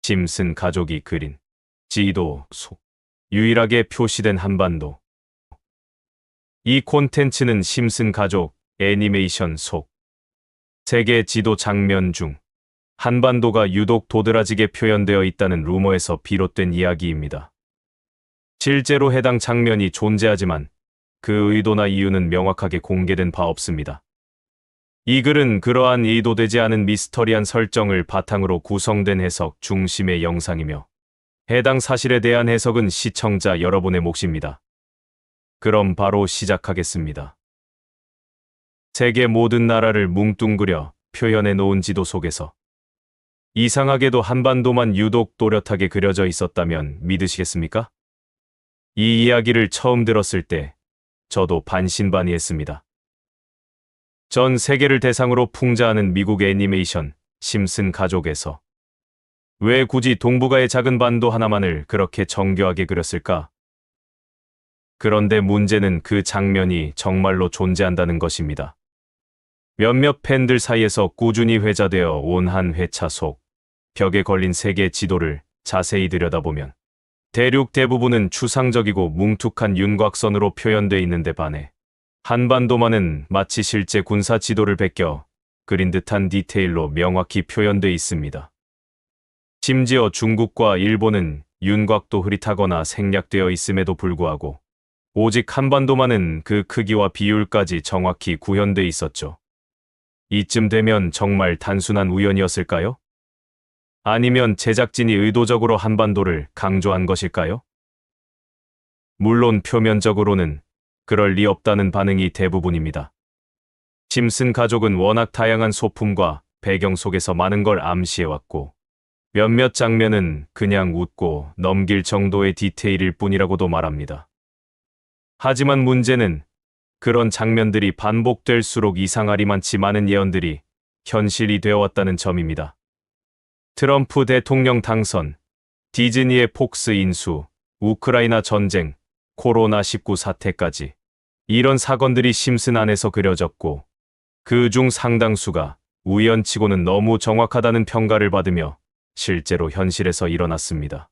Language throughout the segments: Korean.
심슨 가족이 그린 지도 속 유일하게 표시된 한반도. 이 콘텐츠는 심슨 가족 애니메이션 속 세계 지도 장면 중 한반도가 유독 도드라지게 표현되어 있다는 루머에서 비롯된 이야기입니다. 실제로 해당 장면이 존재하지만 그 의도나 이유는 명확하게 공개된 바 없습니다. 이 글은 그러한 의도되지 않은 미스터리한 설정을 바탕으로 구성된 해석 중심의 영상이며 해당 사실에 대한 해석은 시청자 여러분의 몫입니다. 그럼 바로 시작하겠습니다. 세계 모든 나라를 뭉뚱그려 표현해 놓은 지도 속에서 이상하게도 한반도만 유독 또렷하게 그려져 있었다면 믿으시겠습니까? 이 이야기를 처음 들었을 때 저도 반신반의했습니다. 전 세계를 대상으로 풍자하는 미국 애니메이션 심슨 가족에서 왜 굳이 동북아의 작은 반도 하나만을 그렇게 정교하게 그렸을까? 그런데 문제는 그 장면이 정말로 존재한다는 것입니다. 몇몇 팬들 사이에서 꾸준히 회자되어 온 한 회차 속 벽에 걸린 세계 지도를 자세히 들여다보면 대륙 대부분은 추상적이고 뭉툭한 윤곽선으로 표현되어 있는데 반해 한반도만은 마치 실제 군사 지도를 베껴 그린 듯한 디테일로 명확히 표현되어 있습니다. 심지어 중국과 일본은 윤곽도 흐릿하거나 생략되어 있음에도 불구하고 오직 한반도만은 그 크기와 비율까지 정확히 구현되어 있었죠. 이쯤 되면 정말 단순한 우연이었을까요? 아니면 제작진이 의도적으로 한반도를 강조한 것일까요? 물론 표면적으로는 그럴 리 없다는 반응이 대부분입니다. 심슨 가족은 워낙 다양한 소품과 배경 속에서 많은 걸 암시해왔고 몇몇 장면은 그냥 웃고 넘길 정도의 디테일일 뿐이라고도 말합니다. 하지만 문제는 그런 장면들이 반복될수록 이상하리만치 많은 예언들이 현실이 되어왔다는 점입니다. 트럼프 대통령 당선, 디즈니의 폭스 인수, 우크라이나 전쟁, 코로나19 사태까지 이런 사건들이 심슨 안에서 그려졌고 그 중 상당수가 우연치고는 너무 정확하다는 평가를 받으며 실제로 현실에서 일어났습니다.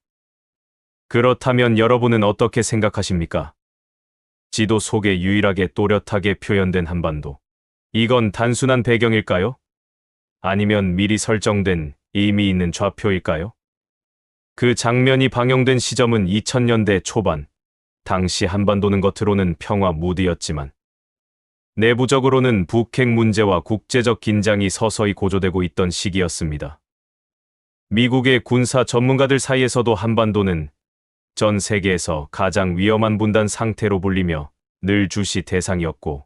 그렇다면 여러분은 어떻게 생각하십니까? 지도 속에 유일하게 또렷하게 표현된 한반도. 이건 단순한 배경일까요? 아니면 미리 설정된 의미 있는 좌표일까요? 그 장면이 방영된 시점은 2000년대 초반. 당시 한반도는 겉으로는 평화 무드였지만 내부적으로는 북핵 문제와 국제적 긴장이 서서히 고조되고 있던 시기였습니다. 미국의 군사 전문가들 사이에서도 한반도는 전 세계에서 가장 위험한 분단 상태로 불리며 늘 주시 대상이었고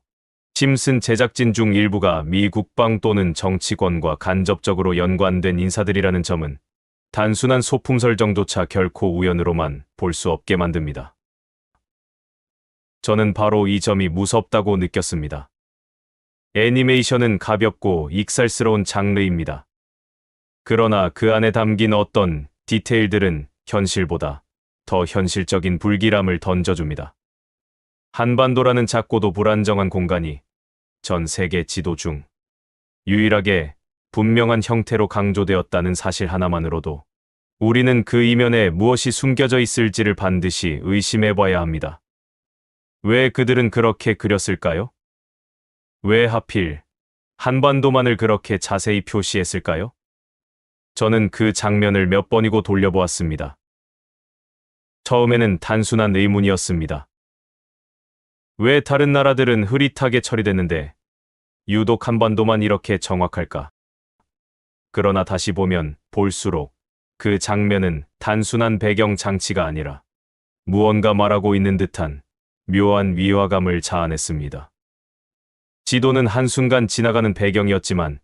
심슨 제작진 중 일부가 미 국방 또는 정치권과 간접적으로 연관된 인사들이라는 점은 단순한 소품 설정조차 결코 우연으로만 볼 수 없게 만듭니다. 저는 바로 이 점이 무섭다고 느꼈습니다. 애니메이션은 가볍고 익살스러운 장르입니다. 그러나 그 안에 담긴 어떤 디테일들은 현실보다 더 현실적인 불길함을 던져줍니다. 한반도라는 작고도 불안정한 공간이 전 세계 지도 중 유일하게 분명한 형태로 강조되었다는 사실 하나만으로도 우리는 그 이면에 무엇이 숨겨져 있을지를 반드시 의심해봐야 합니다. 왜 그들은 그렇게 그렸을까요? 왜 하필 한반도만을 그렇게 자세히 표시했을까요? 저는 그 장면을 몇 번이고 돌려보았습니다. 처음에는 단순한 의문이었습니다. 왜 다른 나라들은 흐릿하게 처리됐는데 유독 한반도만 이렇게 정확할까? 그러나 다시 보면 볼수록 그 장면은 단순한 배경 장치가 아니라 무언가 말하고 있는 듯한 묘한 위화감을 자아냈습니다. 지도는 한순간 지나가는 배경이었지만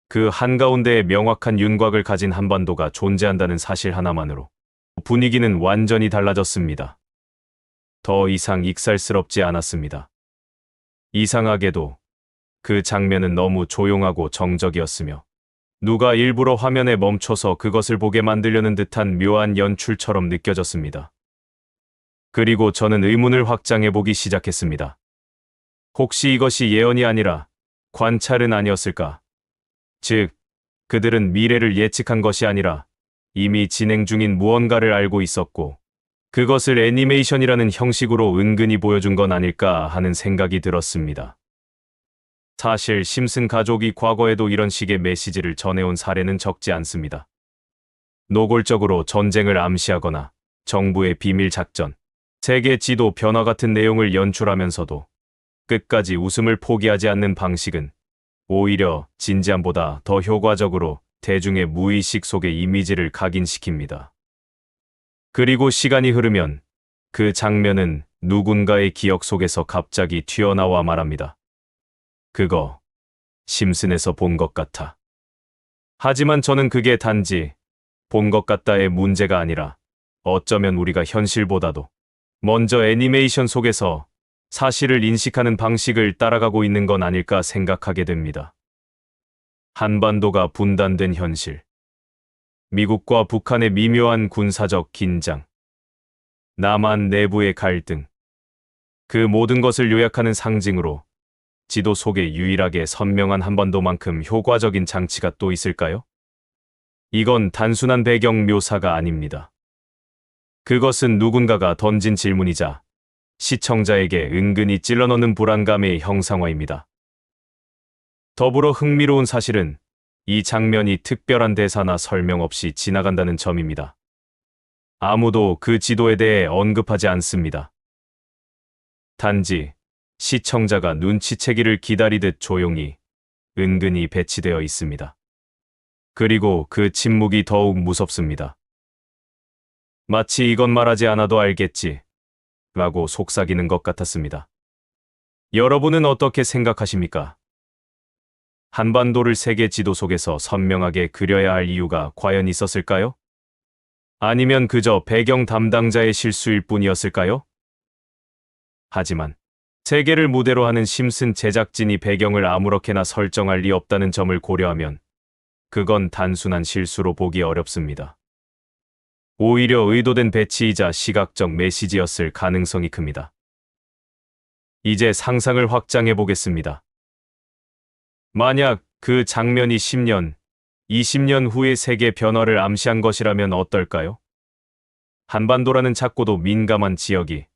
그 한가운데에 명확한 윤곽을 가진 한반도가 존재한다는 사실 하나만으로 분위기는 완전히 달라졌습니다. 더 이상 익살스럽지 않았습니다. 이상하게도 그 장면은 너무 조용하고 정적이었으며 누가 일부러 화면에 멈춰서 그것을 보게 만들려는 듯한 묘한 연출처럼 느껴졌습니다. 그리고 저는 의문을 확장해보기 시작했습니다. 혹시 이것이 예언이 아니라 관찰은 아니었을까? 즉, 그들은 미래를 예측한 것이 아니라 이미 진행 중인 무언가를 알고 있었고, 그것을 애니메이션이라는 형식으로 은근히 보여준 건 아닐까 하는 생각이 들었습니다. 사실 심슨 가족이 과거에도 이런 식의 메시지를 전해온 사례는 적지 않습니다. 노골적으로 전쟁을 암시하거나 정부의 비밀 작전, 세계 지도 변화 같은 내용을 연출하면서도 끝까지 웃음을 포기하지 않는 방식은 오히려 진지함보다 더 효과적으로 대중의 무의식 속의 이미지를 각인시킵니다. 그리고 시간이 흐르면 그 장면은 누군가의 기억 속에서 갑자기 튀어나와 말합니다. 그거 심슨에서 본 것 같아. 하지만 저는 그게 단지 본 것 같다의 문제가 아니라 어쩌면 우리가 현실보다도 먼저 애니메이션 속에서 사실을 인식하는 방식을 따라가고 있는 건 아닐까 생각하게 됩니다. 한반도가 분단된 현실, 미국과 북한의 미묘한 군사적 긴장, 남한 내부의 갈등, 그 모든 것을 요약하는 상징으로 지도 속에 유일하게 선명한 한반도만큼 효과적인 장치가 또 있을까요? 이건 단순한 배경 묘사가 아닙니다. 그것은 누군가가 던진 질문이자 시청자에게 은근히 찔러넣는 불안감의 형상화입니다. 더불어 흥미로운 사실은 이 장면이 특별한 대사나 설명 없이 지나간다는 점입니다. 아무도 그 지도에 대해 언급하지 않습니다. 단지 시청자가 눈치채기를 기다리듯 조용히, 은근히 배치되어 있습니다. 그리고 그 침묵이 더욱 무섭습니다. 마치 이건 말하지 않아도 알겠지, 라고 속삭이는 것 같았습니다. 여러분은 어떻게 생각하십니까? 한반도를 세계 지도 속에서 선명하게 그려야 할 이유가 과연 있었을까요? 아니면 그저 배경 담당자의 실수일 뿐이었을까요? 하지만 세계를 무대로 하는 심슨 제작진이 배경을 아무렇게나 설정할 리 없다는 점을 고려하면 그건 단순한 실수로 보기 어렵습니다. 오히려 의도된 배치이자 시각적 메시지였을 가능성이 큽니다. 이제 상상을 확장해 보겠습니다. 만약 그 장면이 10년, 20년 후의 세계 변화를 암시한 것이라면 어떨까요? 한반도라는 작고도 민감한 지역이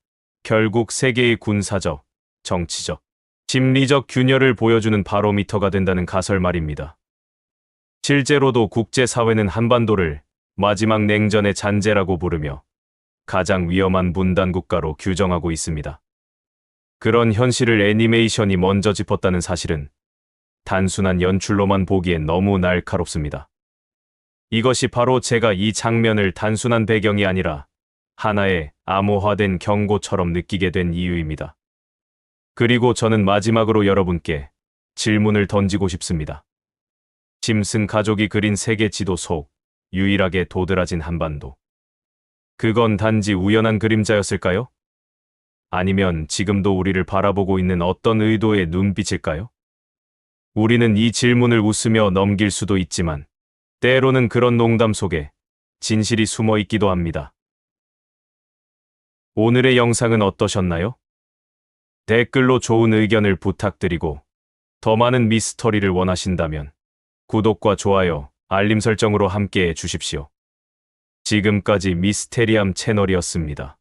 결국 세계의 군사적, 정치적, 심리적 균열을 보여주는 바로미터가 된다는 가설 말입니다. 실제로도 국제사회는 한반도를 마지막 냉전의 잔재라고 부르며 가장 위험한 분단 국가로 규정하고 있습니다. 그런 현실을 애니메이션이 먼저 짚었다는 사실은 단순한 연출로만 보기엔 너무 날카롭습니다. 이것이 바로 제가 이 장면을 단순한 배경이 아니라 하나의 암호화된 경고처럼 느끼게 된 이유입니다. 그리고 저는 마지막으로 여러분께 질문을 던지고 싶습니다. 심슨 가족이 그린 세계 지도 속 유일하게 도드라진 한반도. 그건 단지 우연한 그림자였을까요? 아니면 지금도 우리를 바라보고 있는 어떤 의도의 눈빛일까요? 우리는 이 질문을 웃으며 넘길 수도 있지만 때로는 그런 농담 속에 진실이 숨어 있기도 합니다. 오늘의 영상은 어떠셨나요? 댓글로 좋은 의견을 부탁드리고 더 많은 미스터리를 원하신다면 구독과 좋아요, 알림 설정으로 함께해 주십시오. 지금까지 미스테리함 채널이었습니다.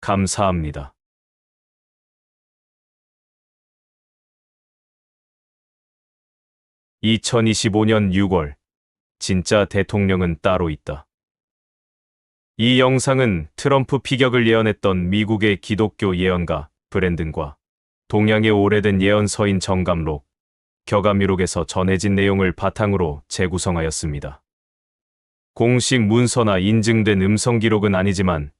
감사합니다. 2025년 6월, 진짜 대통령은 따로 있다. 이 영상은 트럼프 피격을 예언했던 미국의 기독교 예언가 브랜든과 동양의 오래된 예언서인 정감록, 격암유록에서 전해진 내용을 바탕으로 재구성하였습니다. 공식 문서나 인증된 음성 기록은 아니지만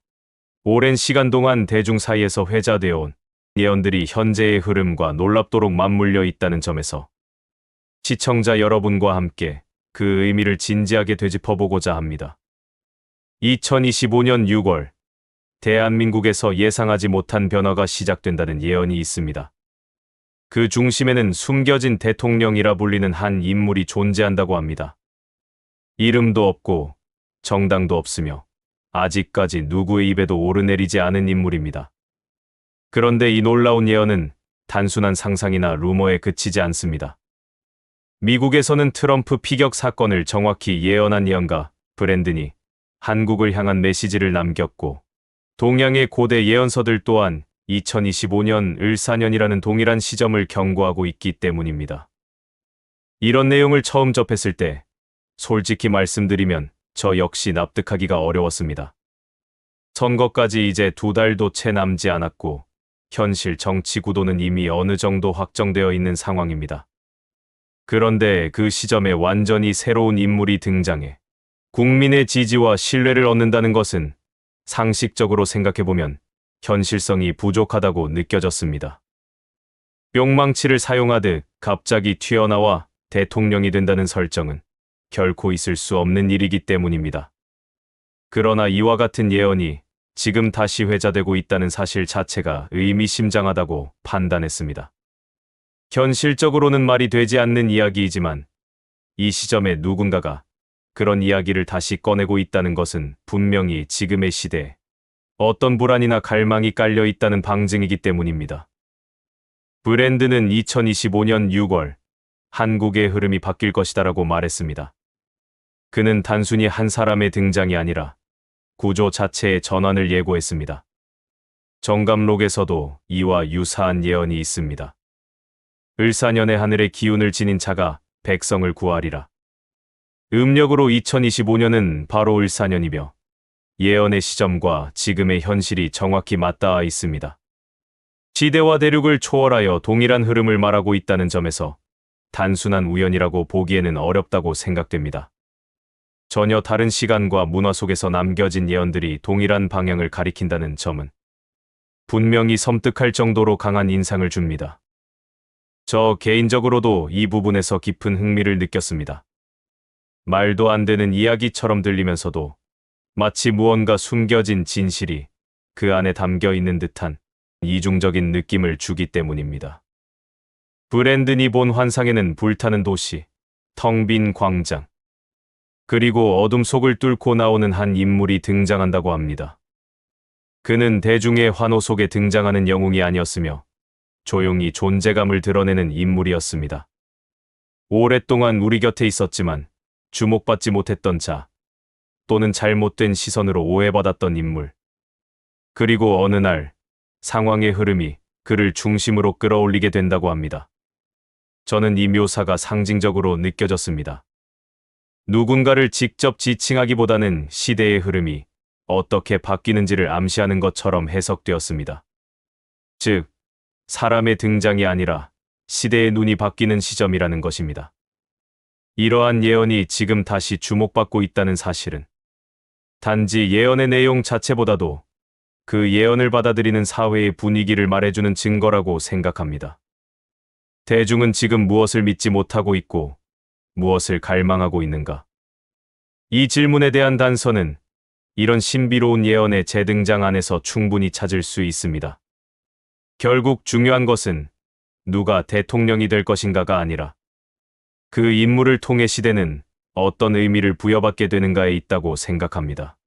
오랜 시간 동안 대중 사이에서 회자되어 온 예언들이 현재의 흐름과 놀랍도록 맞물려 있다는 점에서 시청자 여러분과 함께 그 의미를 진지하게 되짚어보고자 합니다. 2025년 6월, 대한민국에서 예상하지 못한 변화가 시작된다는 예언이 있습니다. 그 중심에는 숨겨진 대통령이라 불리는 한 인물이 존재한다고 합니다. 이름도 없고 정당도 없으며 아직까지 누구의 입에도 오르내리지 않은 인물입니다. 그런데 이 놀라운 예언은 단순한 상상이나 루머에 그치지 않습니다. 미국에서는 트럼프 피격 사건을 정확히 예언한 예언가 브랜든이 한국을 향한 메시지를 남겼고, 동양의 고대 예언서들 또한 2025년 을사년이라는 동일한 시점을 경고하고 있기 때문입니다. 이런 내용을 처음 접했을 때 솔직히 말씀드리면 저 역시 납득하기가 어려웠습니다. 선거까지 이제 2달도 채 남지 않았고 현실 정치 구도는 이미 어느 정도 확정되어 있는 상황입니다. 그런데 그 시점에 완전히 새로운 인물이 등장해 국민의 지지와 신뢰를 얻는다는 것은 상식적으로 생각해보면 현실성이 부족하다고 느껴졌습니다. 뿅망치를 사용하듯 갑자기 튀어나와 대통령이 된다는 설정은 결코 있을 수 없는 일이기 때문입니다. 그러나 이와 같은 예언이 지금 다시 회자되고 있다는 사실 자체가 의미심장하다고 판단했습니다. 현실적으로는 말이 되지 않는 이야기이지만 이 시점에 누군가가 그런 이야기를 다시 꺼내고 있다는 것은 분명히 지금의 시대에 어떤 불안이나 갈망이 깔려 있다는 방증이기 때문입니다. 브랜드는 2025년 6월 한국의 흐름이 바뀔 것이다라고 말했습니다. 그는 단순히 한 사람의 등장이 아니라 구조 자체의 전환을 예고했습니다. 정감록에서도 이와 유사한 예언이 있습니다. 을사년의 하늘의 기운을 지닌 자가 백성을 구하리라. 음력으로 2025년은 바로 을사년이며 예언의 시점과 지금의 현실이 정확히 맞닿아 있습니다. 시대와 대륙을 초월하여 동일한 흐름을 말하고 있다는 점에서 단순한 우연이라고 보기에는 어렵다고 생각됩니다. 전혀 다른 시간과 문화 속에서 남겨진 예언들이 동일한 방향을 가리킨다는 점은 분명히 섬뜩할 정도로 강한 인상을 줍니다. 저 개인적으로도 이 부분에서 깊은 흥미를 느꼈습니다. 말도 안 되는 이야기처럼 들리면서도 마치 무언가 숨겨진 진실이 그 안에 담겨 있는 듯한 이중적인 느낌을 주기 때문입니다. 브랜든이 본 환상에는 불타는 도시, 텅 빈 광장, 그리고 어둠 속을 뚫고 나오는 한 인물이 등장한다고 합니다. 그는 대중의 환호 속에 등장하는 영웅이 아니었으며 조용히 존재감을 드러내는 인물이었습니다. 오랫동안 우리 곁에 있었지만 주목받지 못했던 자, 또는 잘못된 시선으로 오해받았던 인물. 그리고 어느 날 상황의 흐름이 그를 중심으로 끌어올리게 된다고 합니다. 저는 이 묘사가 상징적으로 느껴졌습니다. 누군가를 직접 지칭하기보다는 시대의 흐름이 어떻게 바뀌는지를 암시하는 것처럼 해석되었습니다. 즉, 사람의 등장이 아니라 시대의 눈이 바뀌는 시점이라는 것입니다. 이러한 예언이 지금 다시 주목받고 있다는 사실은 단지 예언의 내용 자체보다도 그 예언을 받아들이는 사회의 분위기를 말해주는 증거라고 생각합니다. 대중은 지금 무엇을 믿지 못하고 있고 무엇을 갈망하고 있는가? 이 질문에 대한 단서는 이런 신비로운 예언의 재등장 안에서 충분히 찾을 수 있습니다. 결국 중요한 것은 누가 대통령이 될 것인가가 아니라 그 인물을 통해 시대는 어떤 의미를 부여받게 되는가에 있다고 생각합니다.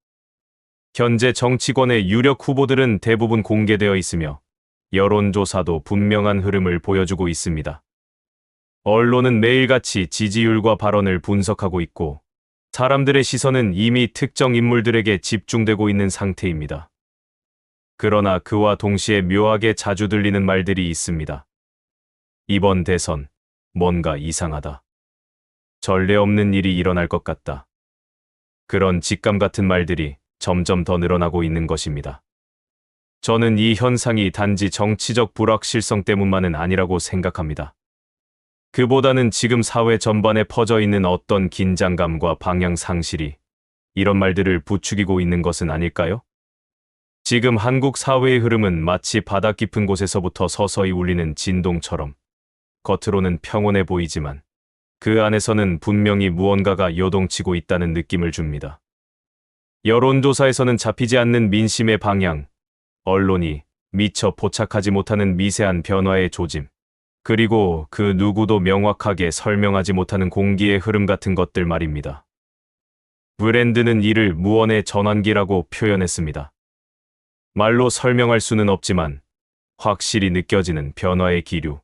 현재 정치권의 유력 후보들은 대부분 공개되어 있으며 여론조사도 분명한 흐름을 보여주고 있습니다. 언론은 매일같이 지지율과 발언을 분석하고 있고 사람들의 시선은 이미 특정 인물들에게 집중되고 있는 상태입니다. 그러나 그와 동시에 묘하게 자주 들리는 말들이 있습니다. 이번 대선, 뭔가 이상하다. 전례 없는 일이 일어날 것 같다. 그런 직감 같은 말들이 점점 더 늘어나고 있는 것입니다. 저는 이 현상이 단지 정치적 불확실성 때문만은 아니라고 생각합니다. 그보다는 지금 사회 전반에 퍼져 있는 어떤 긴장감과 방향 상실이 이런 말들을 부추기고 있는 것은 아닐까요? 지금 한국 사회의 흐름은 마치 바닥 깊은 곳에서부터 서서히 울리는 진동처럼 겉으로는 평온해 보이지만 그 안에서는 분명히 무언가가 요동치고 있다는 느낌을 줍니다. 여론조사에서는 잡히지 않는 민심의 방향, 언론이 미처 포착하지 못하는 미세한 변화의 조짐, 그리고 그 누구도 명확하게 설명하지 못하는 공기의 흐름 같은 것들 말입니다. 브랜드는 이를 무언의 전환기라고 표현했습니다. 말로 설명할 수는 없지만 확실히 느껴지는 변화의 기류.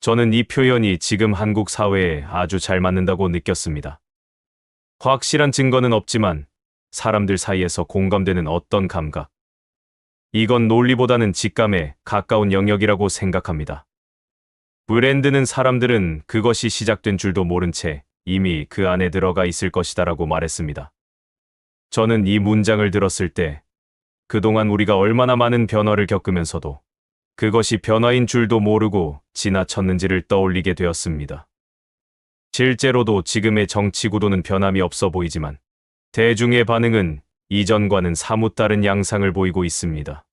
저는 이 표현이 지금 한국 사회에 아주 잘 맞는다고 느꼈습니다. 확실한 증거는 없지만 사람들 사이에서 공감되는 어떤 감각. 이건 논리보다는 직감에 가까운 영역이라고 생각합니다. 브랜드는 사람들은 그것이 시작된 줄도 모른 채 이미 그 안에 들어가 있을 것이다라고 말했습니다. 저는 이 문장을 들었을 때 그동안 우리가 얼마나 많은 변화를 겪으면서도 그것이 변화인 줄도 모르고 지나쳤는지를 떠올리게 되었습니다. 실제로도 지금의 정치 구도는 변함이 없어 보이지만 대중의 반응은 이전과는 사뭇 다른 양상을 보이고 있습니다.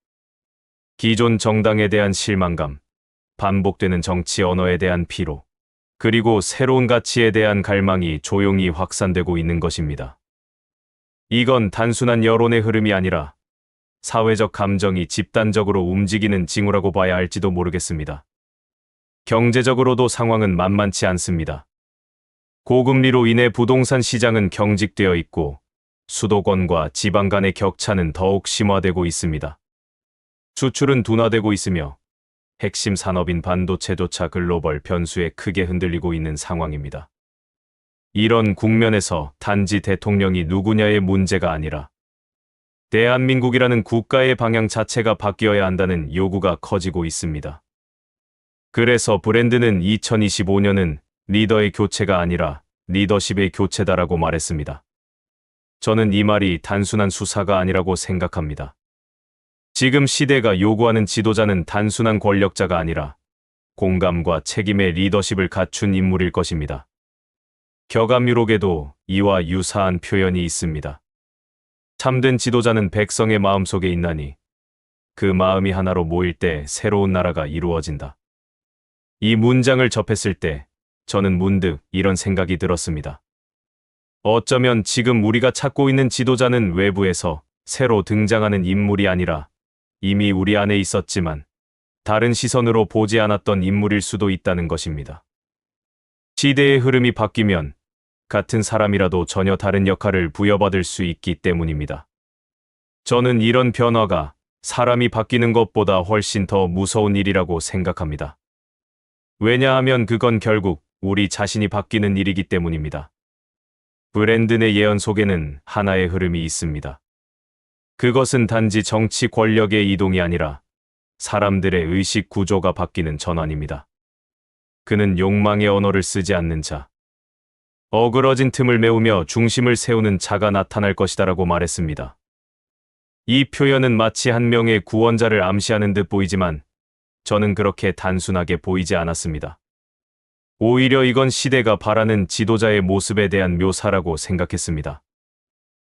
기존 정당에 대한 실망감, 반복되는 정치 언어에 대한 피로, 그리고 새로운 가치에 대한 갈망이 조용히 확산되고 있는 것입니다. 이건 단순한 여론의 흐름이 아니라 사회적 감정이 집단적으로 움직이는 징후라고 봐야 할지도 모르겠습니다. 경제적으로도 상황은 만만치 않습니다. 고금리로 인해 부동산 시장은 경직되어 있고 수도권과 지방 간의 격차는 더욱 심화되고 있습니다. 수출은 둔화되고 있으며 핵심 산업인 반도체조차 글로벌 변수에 크게 흔들리고 있는 상황입니다. 이런 국면에서 단지 대통령이 누구냐의 문제가 아니라 대한민국이라는 국가의 방향 자체가 바뀌어야 한다는 요구가 커지고 있습니다. 그래서 브랜드는 2025년은 리더의 교체가 아니라 리더십의 교체다라고 말했습니다. 저는 이 말이 단순한 수사가 아니라고 생각합니다. 지금 시대가 요구하는 지도자는 단순한 권력자가 아니라 공감과 책임의 리더십을 갖춘 인물일 것입니다. 격암유록에도 이와 유사한 표현이 있습니다. 참된 지도자는 백성의 마음속에 있나니 그 마음이 하나로 모일 때 새로운 나라가 이루어진다. 이 문장을 접했을 때 저는 문득 이런 생각이 들었습니다. 어쩌면 지금 우리가 찾고 있는 지도자는 외부에서 새로 등장하는 인물이 아니라 이미 우리 안에 있었지만 다른 시선으로 보지 않았던 인물일 수도 있다는 것입니다. 시대의 흐름이 바뀌면 같은 사람이라도 전혀 다른 역할을 부여받을 수 있기 때문입니다. 저는 이런 변화가 사람이 바뀌는 것보다 훨씬 더 무서운 일이라고 생각합니다. 왜냐하면 그건 결국 우리 자신이 바뀌는 일이기 때문입니다. 브랜드 내 예언 속에는 하나의 흐름이 있습니다. 그것은 단지 정치 권력의 이동이 아니라 사람들의 의식 구조가 바뀌는 전환입니다. 그는 욕망의 언어를 쓰지 않는 자, 어그러진 틈을 메우며 중심을 세우는 자가 나타날 것이다라고 말했습니다. 이 표현은 마치 한 명의 구원자를 암시하는 듯 보이지만 저는 그렇게 단순하게 보이지 않았습니다. 오히려 이건 시대가 바라는 지도자의 모습에 대한 묘사라고 생각했습니다.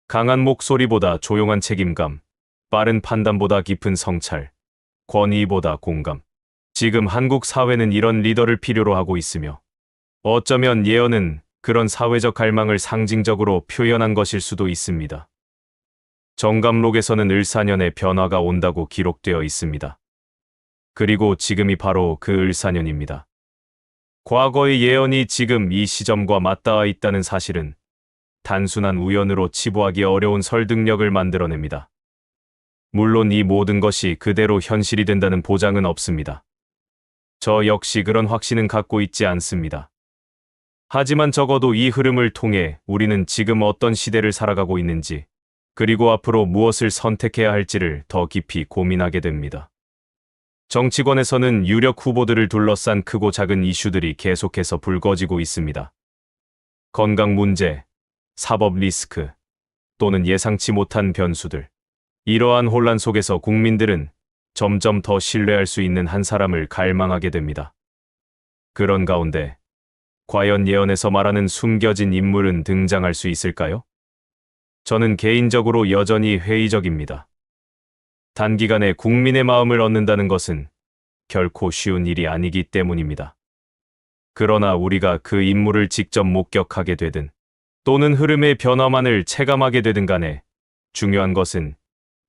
강한 목소리보다 조용한 책임감, 빠른 판단보다 깊은 성찰, 권위보다 공감. 지금 한국 사회는 이런 리더를 필요로 하고 있으며 어쩌면 예언은 그런 사회적 갈망을 상징적으로 표현한 것일 수도 있습니다. 정감록에서는 을사년의 변화가 온다고 기록되어 있습니다. 그리고 지금이 바로 그 을사년입니다. 과거의 예언이 지금 이 시점과 맞닿아 있다는 사실은 단순한 우연으로 치부하기 어려운 설득력을 만들어냅니다. 물론 이 모든 것이 그대로 현실이 된다는 보장은 없습니다. 저 역시 그런 확신은 갖고 있지 않습니다. 하지만 적어도 이 흐름을 통해 우리는 지금 어떤 시대를 살아가고 있는지, 그리고 앞으로 무엇을 선택해야 할지를 더 깊이 고민하게 됩니다. 정치권에서는 유력 후보들을 둘러싼 크고 작은 이슈들이 계속해서 불거지고 있습니다. 건강 문제, 사법 리스크, 또는 예상치 못한 변수들. 이러한 혼란 속에서 국민들은 점점 더 신뢰할 수 있는 한 사람을 갈망하게 됩니다. 그런 가운데 과연 예언에서 말하는 숨겨진 인물은 등장할 수 있을까요? 저는 개인적으로 여전히 회의적입니다. 단기간에 국민의 마음을 얻는다는 것은 결코 쉬운 일이 아니기 때문입니다. 그러나 우리가 그 인물을 직접 목격하게 되든 또는 흐름의 변화만을 체감하게 되든 간에 중요한 것은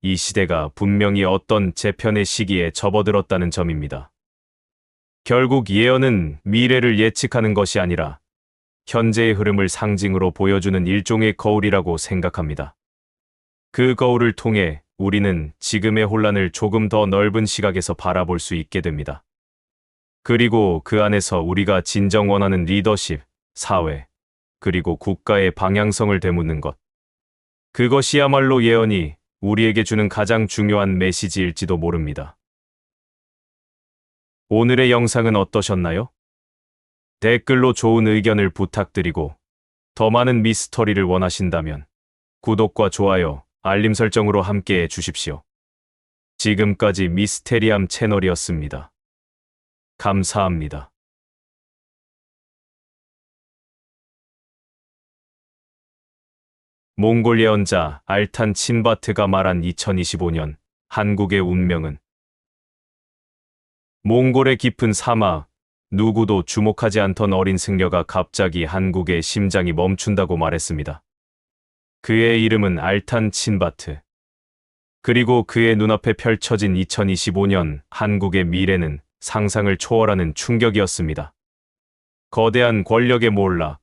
이 시대가 분명히 어떤 재편의 시기에 접어들었다는 점입니다. 결국 예언은 미래를 예측하는 것이 아니라 현재의 흐름을 상징으로 보여주는 일종의 거울이라고 생각합니다. 그 거울을 통해 우리는 지금의 혼란을 조금 더 넓은 시각에서 바라볼 수 있게 됩니다. 그리고 그 안에서 우리가 진정 원하는 리더십, 사회, 그리고 국가의 방향성을 되묻는 것. 그것이야말로 예언이 우리에게 주는 가장 중요한 메시지일지도 모릅니다. 오늘의 영상은 어떠셨나요? 댓글로 좋은 의견을 부탁드리고 더 많은 미스터리를 원하신다면 구독과 좋아요, 알림 설정으로 함께 해 주십시오. 지금까지 미스테리함 채널이었습니다. 감사합니다. 몽골 예언자 알탄 친바트가 말한 2025년 한국의 운명은 몽골의 깊은 사막, 누구도 주목하지 않던 어린 승려가 갑자기 한국의 심장이 멈춘다고 말했습니다. 그의 이름은 알탄 친바트. 그리고 그의 눈앞에 펼쳐진 2025년 한국의 미래는 상상을 초월하는 충격이었습니다. 거대한 권력의 몰락,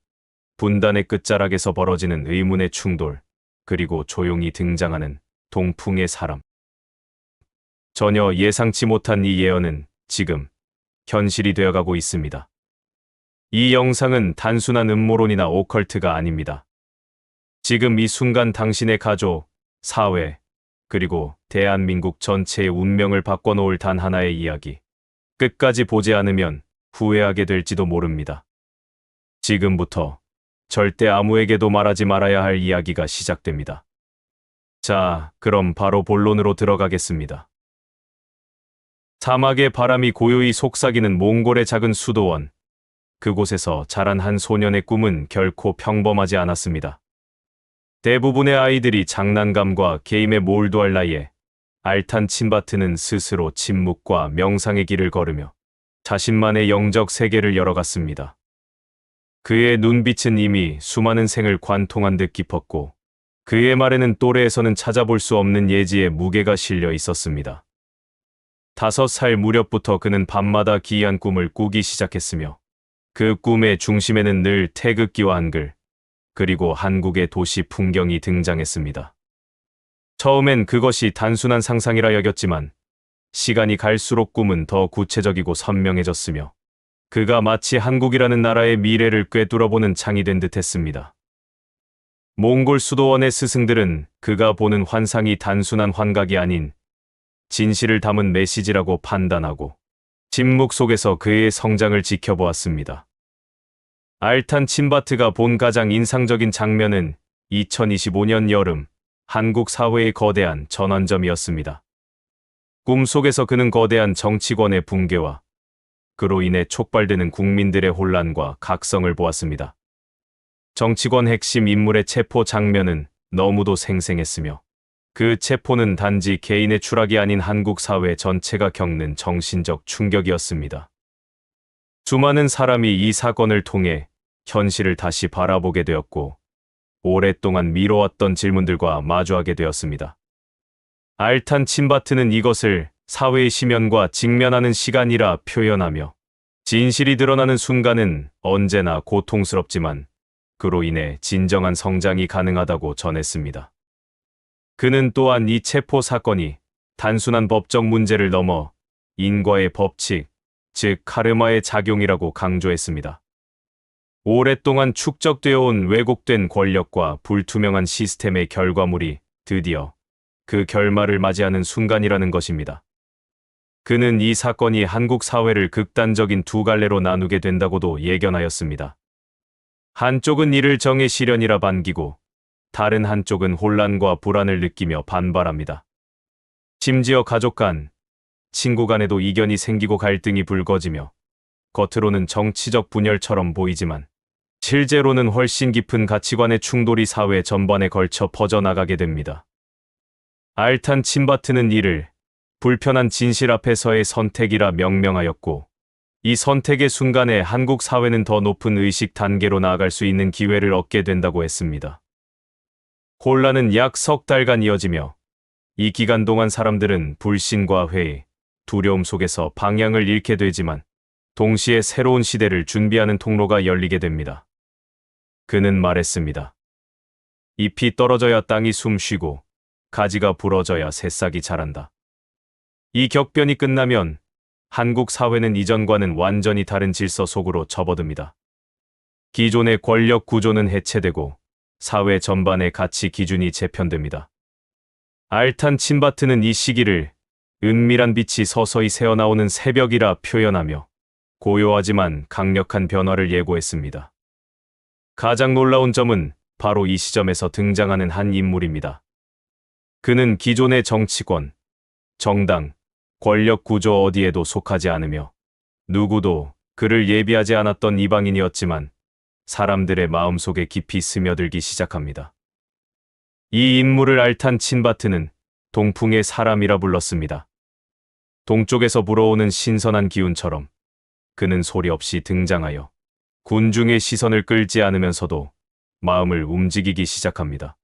분단의 끝자락에서 벌어지는 의문의 충돌, 그리고 조용히 등장하는 동풍의 사람. 전혀 예상치 못한 이 예언은 지금 현실이 되어가고 있습니다. 이 영상은 단순한 음모론이나 오컬트가 아닙니다. 지금 이 순간 당신의 가족, 사회, 그리고 대한민국 전체의 운명을 바꿔놓을 단 하나의 이야기. 끝까지 보지 않으면 후회하게 될지도 모릅니다. 지금부터 절대 아무에게도 말하지 말아야 할 이야기가 시작됩니다. 자, 그럼 바로 본론으로 들어가겠습니다. 사막의 바람이 고요히 속삭이는 몽골의 작은 수도원. 그곳에서 자란 한 소년의 꿈은 결코 평범하지 않았습니다. 대부분의 아이들이 장난감과 게임에 몰두할 나이에 알탄 친바트는 스스로 침묵과 명상의 길을 걸으며 자신만의 영적 세계를 열어갔습니다. 그의 눈빛은 이미 수많은 생을 관통한 듯 깊었고 그의 말에는 또래에서는 찾아볼 수 없는 예지의 무게가 실려 있었습니다. 5살 무렵부터 그는 밤마다 기이한 꿈을 꾸기 시작했으며 그 꿈의 중심에는 늘 태극기와 한글, 그리고 한국의 도시 풍경이 등장했습니다. 처음엔 그것이 단순한 상상이라 여겼지만 시간이 갈수록 꿈은 더 구체적이고 선명해졌으며 그가 마치 한국이라는 나라의 미래를 꿰뚫어보는 창이 된 듯했습니다. 몽골 수도원의 스승들은 그가 보는 환상이 단순한 환각이 아닌 진실을 담은 메시지라고 판단하고 침묵 속에서 그의 성장을 지켜보았습니다. 알탄 친바트가 본 가장 인상적인 장면은 2025년 여름 한국 사회의 거대한 전환점이었습니다. 꿈속에서 그는 거대한 정치권의 붕괴와 그로 인해 촉발되는 국민들의 혼란과 각성을 보았습니다. 정치권 핵심 인물의 체포 장면은 너무도 생생했으며 그 체포는 단지 개인의 추락이 아닌 한국 사회 전체가 겪는 정신적 충격이었습니다. 수많은 사람이 이 사건을 통해 현실을 다시 바라보게 되었고 오랫동안 미뤄왔던 질문들과 마주하게 되었습니다. 알탄 친바트는 이것을 사회의 심연과 직면하는 시간이라 표현하며 진실이 드러나는 순간은 언제나 고통스럽지만 그로 인해 진정한 성장이 가능하다고 전했습니다. 그는 또한 이 체포 사건이 단순한 법적 문제를 넘어 인과의 법칙, 즉 카르마의 작용이라고 강조했습니다. 오랫동안 축적되어 온 왜곡된 권력과 불투명한 시스템의 결과물이 드디어 그 결말을 맞이하는 순간이라는 것입니다. 그는 이 사건이 한국 사회를 극단적인 두 갈래로 나누게 된다고도 예견하였습니다. 한쪽은 이를 정의 실현이라 반기고 다른 한쪽은 혼란과 불안을 느끼며 반발합니다. 심지어 가족 간, 친구 간에도 이견이 생기고 갈등이 불거지며 겉으로는 정치적 분열처럼 보이지만 실제로는 훨씬 깊은 가치관의 충돌이 사회 전반에 걸쳐 퍼져나가게 됩니다. 알탄 친바트는 이를 불편한 진실 앞에서의 선택이라 명명하였고 이 선택의 순간에 한국 사회는 더 높은 의식 단계로 나아갈 수 있는 기회를 얻게 된다고 했습니다. 혼란은 약 석 달간 이어지며 이 기간 동안 사람들은 불신과 회의, 두려움 속에서 방향을 잃게 되지만 동시에 새로운 시대를 준비하는 통로가 열리게 됩니다. 그는 말했습니다. 잎이 떨어져야 땅이 숨쉬고 가지가 부러져야 새싹이 자란다. 이 격변이 끝나면 한국 사회는 이전과는 완전히 다른 질서 속으로 접어듭니다. 기존의 권력 구조는 해체되고 사회 전반의 가치 기준이 재편됩니다. 알탄 친바트는 이 시기를 은밀한 빛이 서서히 새어나오는 새벽이라 표현하며 고요하지만 강력한 변화를 예고했습니다. 가장 놀라운 점은 바로 이 시점에서 등장하는 한 인물입니다. 그는 기존의 정치권, 정당, 권력 구조 어디에도 속하지 않으며 누구도 그를 예비하지 않았던 이방인이었지만 사람들의 마음속에 깊이 스며들기 시작합니다. 이 인물을 알탄 친바트는 동풍의 사람이라 불렀습니다. 동쪽에서 불어오는 신선한 기운처럼 그는 소리 없이 등장하여 군중의 시선을 끌지 않으면서도 마음을 움직이기 시작합니다.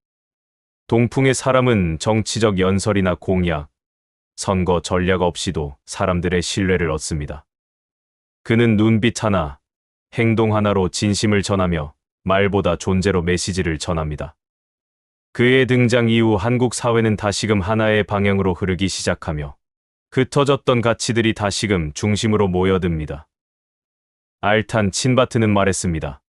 동풍의 사람은 정치적 연설이나 공약, 선거 전략 없이도 사람들의 신뢰를 얻습니다. 그는 눈빛 하나, 행동 하나로 진심을 전하며 말보다 존재로 메시지를 전합니다. 그의 등장 이후 한국 사회는 다시금 하나의 방향으로 흐르기 시작하며 흩어졌던 가치들이 다시금 중심으로 모여듭니다. 알탄 친바트는 말했습니다.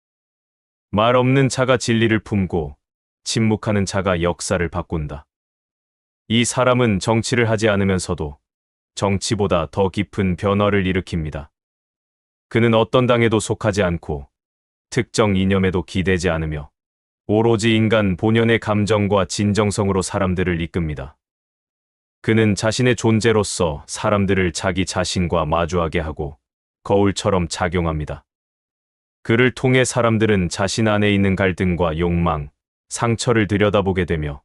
말 없는 자가 진리를 품고 침묵하는 자가 역사를 바꾼다. 이 사람은 정치를 하지 않으면서도 정치보다 더 깊은 변화를 일으킵니다. 그는 어떤 당에도 속하지 않고 특정 이념에도 기대지 않으며 오로지 인간 본연의 감정과 진정성으로 사람들을 이끕니다. 그는 자신의 존재로서 사람들을 자기 자신과 마주하게 하고 거울처럼 작용합니다. 그를 통해 사람들은 자신 안에 있는 갈등과 욕망, 상처를 들여다보게 되며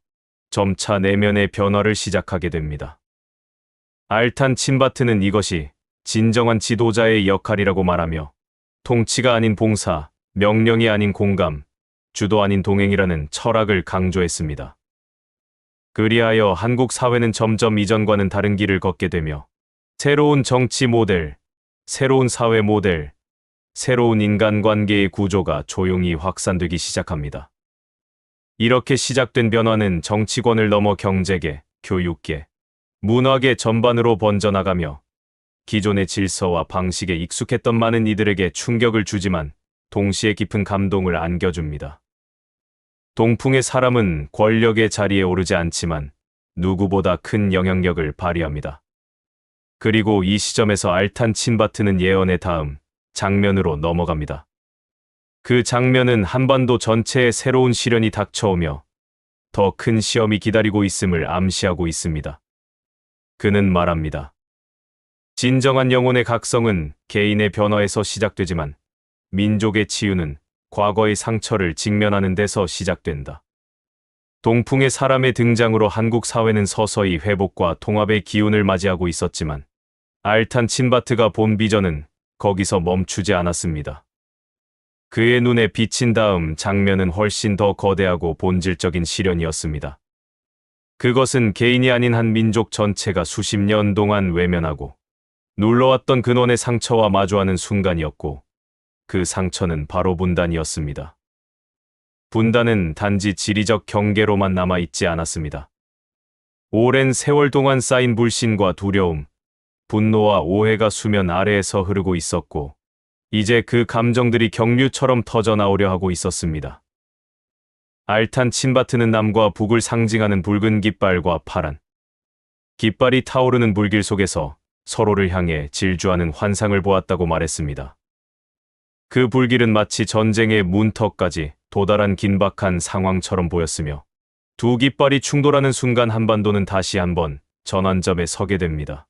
점차 내면의 변화를 시작하게 됩니다. 알탄 친바트는 이것이 진정한 지도자의 역할이라고 말하며 통치가 아닌 봉사, 명령이 아닌 공감, 주도 아닌 동행이라는 철학을 강조했습니다. 그리하여 한국 사회는 점점 이전과는 다른 길을 걷게 되며 새로운 정치 모델, 새로운 사회 모델, 새로운 인간관계의 구조가 조용히 확산되기 시작합니다. 이렇게 시작된 변화는 정치권을 넘어 경제계, 교육계, 문화계 전반으로 번져나가며 기존의 질서와 방식에 익숙했던 많은 이들에게 충격을 주지만 동시에 깊은 감동을 안겨줍니다. 동풍의 사람은 권력의 자리에 오르지 않지만 누구보다 큰 영향력을 발휘합니다. 그리고 이 시점에서 알탄 친바트는 예언의 다음 장면으로 넘어갑니다. 그 장면은 한반도 전체에 새로운 시련이 닥쳐오며 더 큰 시험이 기다리고 있음을 암시하고 있습니다. 그는 말합니다. 진정한 영혼의 각성은 개인의 변화에서 시작되지만 민족의 치유는 과거의 상처를 직면하는 데서 시작된다. 동풍의 사람의 등장으로 한국 사회는 서서히 회복과 통합의 기운을 맞이하고 있었지만 알탄 친바트가 본 비전은 거기서 멈추지 않았습니다. 그의 눈에 비친 다음 장면은 훨씬 더 거대하고 본질적인 시련이었습니다. 그것은 개인이 아닌 한 민족 전체가 수십 년 동안 외면하고 눌러왔던 근원의 상처와 마주하는 순간이었고 그 상처는 바로 분단이었습니다. 분단은 단지 지리적 경계로만 남아있지 않았습니다. 오랜 세월 동안 쌓인 불신과 두려움, 분노와 오해가 수면 아래에서 흐르고 있었고 이제 그 감정들이 경류처럼 터져나오려 하고 있었습니다. 알탄 친바트는 남과 북을 상징하는 붉은 깃발과 파란 깃발이 타오르는 불길 속에서 서로를 향해 질주하는 환상을 보았다고 말했습니다. 그 불길은 마치 전쟁의 문턱까지 도달한 긴박한 상황처럼 보였으며 두 깃발이 충돌하는 순간 한반도는 다시 한번 전환점에 서게 됩니다.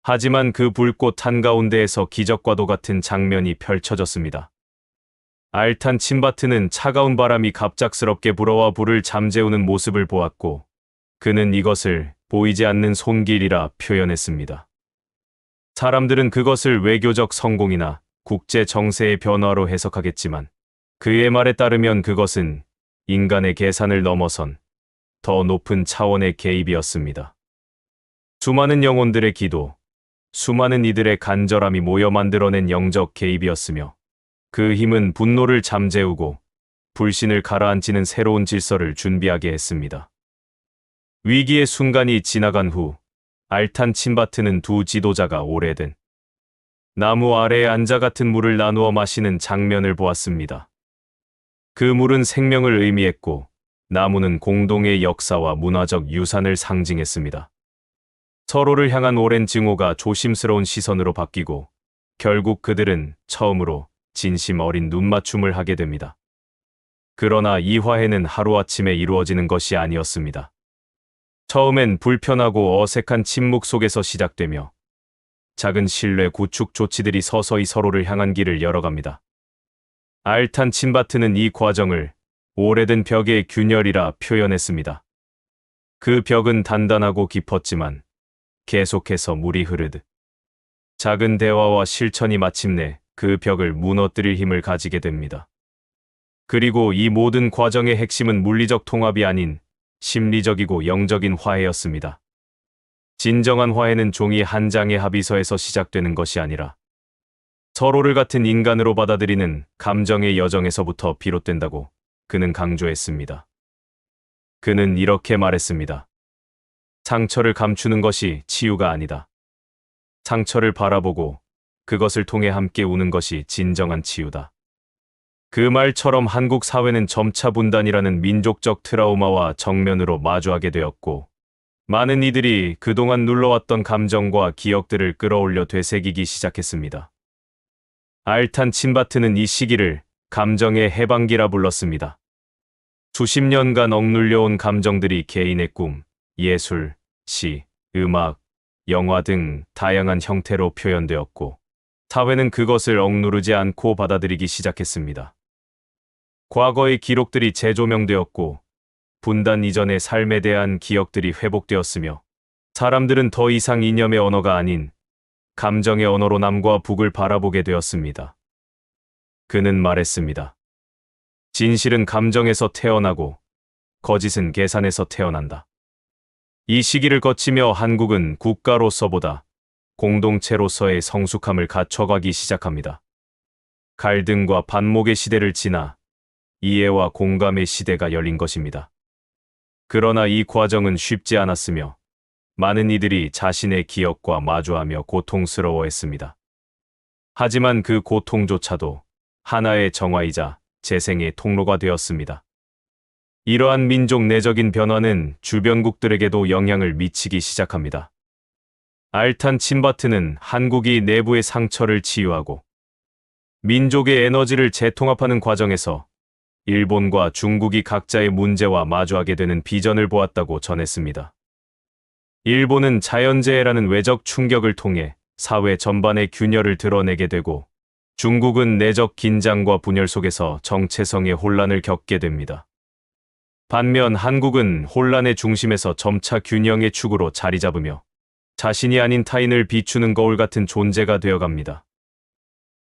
하지만 그 불꽃 한가운데에서 기적과도 같은 장면이 펼쳐졌습니다. 알탄 친바트는 차가운 바람이 갑작스럽게 불어와 불을 잠재우는 모습을 보았고 그는 이것을 보이지 않는 손길이라 표현했습니다. 사람들은 그것을 외교적 성공이나 국제 정세의 변화로 해석하겠지만 그의 말에 따르면 그것은 인간의 계산을 넘어선 더 높은 차원의 개입이었습니다. 수많은 영혼들의 기도, 수많은 이들의 간절함이 모여 만들어낸 영적 개입이었으며 그 힘은 분노를 잠재우고 불신을 가라앉히는 새로운 질서를 준비하게 했습니다. 위기의 순간이 지나간 후 알탄 친바트는 두 지도자가 오래된 나무 아래에 앉아 같은 물을 나누어 마시는 장면을 보았습니다. 그 물은 생명을 의미했고 나무는 공동의 역사와 문화적 유산을 상징했습니다. 서로를 향한 오랜 증오가 조심스러운 시선으로 바뀌고 결국 그들은 처음으로 진심 어린 눈맞춤을 하게 됩니다. 그러나 이 화해는 하루아침에 이루어지는 것이 아니었습니다. 처음엔 불편하고 어색한 침묵 속에서 시작되며 작은 신뢰 구축 조치들이 서서히 서로를 향한 길을 열어갑니다. 알탄 친바트는 이 과정을 오래된 벽의 균열이라 표현했습니다. 그 벽은 단단하고 깊었지만 계속해서 물이 흐르듯 작은 대화와 실천이 마침내 그 벽을 무너뜨릴 힘을 가지게 됩니다. 그리고 이 모든 과정의 핵심은 물리적 통합이 아닌 심리적이고 영적인 화해였습니다. 진정한 화해는 종이 한 장의 합의서에서 시작되는 것이 아니라 서로를 같은 인간으로 받아들이는 감정의 여정에서부터 비롯된다고 그는 강조했습니다. 그는 이렇게 말했습니다. 상처를 감추는 것이 치유가 아니다. 상처를 바라보고 그것을 통해 함께 우는 것이 진정한 치유다. 그 말처럼 한국 사회는 점차 분단이라는 민족적 트라우마와 정면으로 마주하게 되었고, 많은 이들이 그동안 눌러왔던 감정과 기억들을 끌어올려 되새기기 시작했습니다. 알탄 친바트는 이 시기를 감정의 해방기라 불렀습니다. 수십 년간 억눌려온 감정들이 개인의 꿈, 예술, 시, 음악, 영화 등 다양한 형태로 표현되었고, 사회는 그것을 억누르지 않고 받아들이기 시작했습니다. 과거의 기록들이 재조명되었고, 분단 이전의 삶에 대한 기억들이 회복되었으며, 사람들은 더 이상 이념의 언어가 아닌 감정의 언어로 남과 북을 바라보게 되었습니다. 그는 말했습니다. 진실은 감정에서 태어나고 거짓은 계산에서 태어난다. 이 시기를 거치며 한국은 국가로서보다 공동체로서의 성숙함을 갖춰가기 시작합니다. 갈등과 반목의 시대를 지나 이해와 공감의 시대가 열린 것입니다. 그러나 이 과정은 쉽지 않았으며 많은 이들이 자신의 기억과 마주하며 고통스러워했습니다. 하지만 그 고통조차도 하나의 정화이자 재생의 통로가 되었습니다. 이러한 민족 내적인 변화는 주변국들에게도 영향을 미치기 시작합니다. 알탄 친바트는 한국이 내부의 상처를 치유하고 민족의 에너지를 재통합하는 과정에서 일본과 중국이 각자의 문제와 마주하게 되는 비전을 보았다고 전했습니다. 일본은 자연재해라는 외적 충격을 통해 사회 전반의 균열을 드러내게 되고 중국은 내적 긴장과 분열 속에서 정체성의 혼란을 겪게 됩니다. 반면 한국은 혼란의 중심에서 점차 균형의 축으로 자리 잡으며 자신이 아닌 타인을 비추는 거울 같은 존재가 되어갑니다.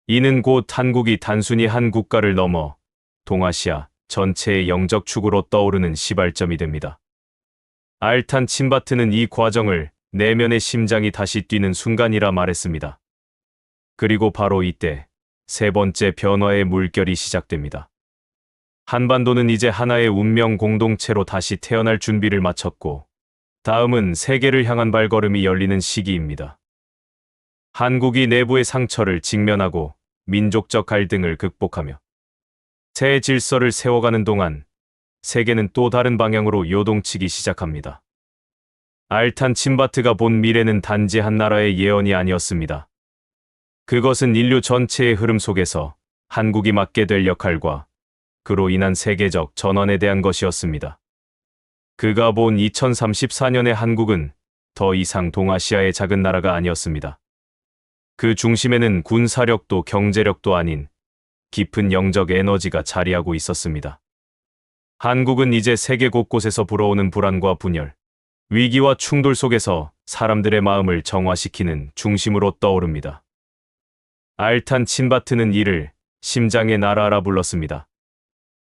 이는 곧 한국이 단순히 한 국가를 넘어 동아시아 전체의 영적 축으로 떠오르는 시발점이 됩니다. 알탄 친바트는 이 과정을 내면의 심장이 다시 뛰는 순간이라 말했습니다. 그리고 바로 이때 세 번째 변화의 물결이 시작됩니다. 한반도는 이제 하나의 운명 공동체로 다시 태어날 준비를 마쳤고, 다음은 세계를 향한 발걸음이 열리는 시기입니다. 한국이 내부의 상처를 직면하고 민족적 갈등을 극복하며 새 질서를 세워가는 동안 세계는 또 다른 방향으로 요동치기 시작합니다. 알탄 친바트가 본 미래는 단지 한 나라의 예언이 아니었습니다. 그것은 인류 전체의 흐름 속에서 한국이 맡게 될 역할과 그로 인한 세계적 전환에 대한 것이었습니다. 그가 본 2034년의 한국은 더 이상 동아시아의 작은 나라가 아니었습니다. 그 중심에는 군사력도 경제력도 아닌 깊은 영적 에너지가 자리하고 있었습니다. 한국은 이제 세계 곳곳에서 불어오는 불안과 분열, 위기와 충돌 속에서 사람들의 마음을 정화시키는 중심으로 떠오릅니다. 알탄 친바트는 이를 심장의 나라라 불렀습니다.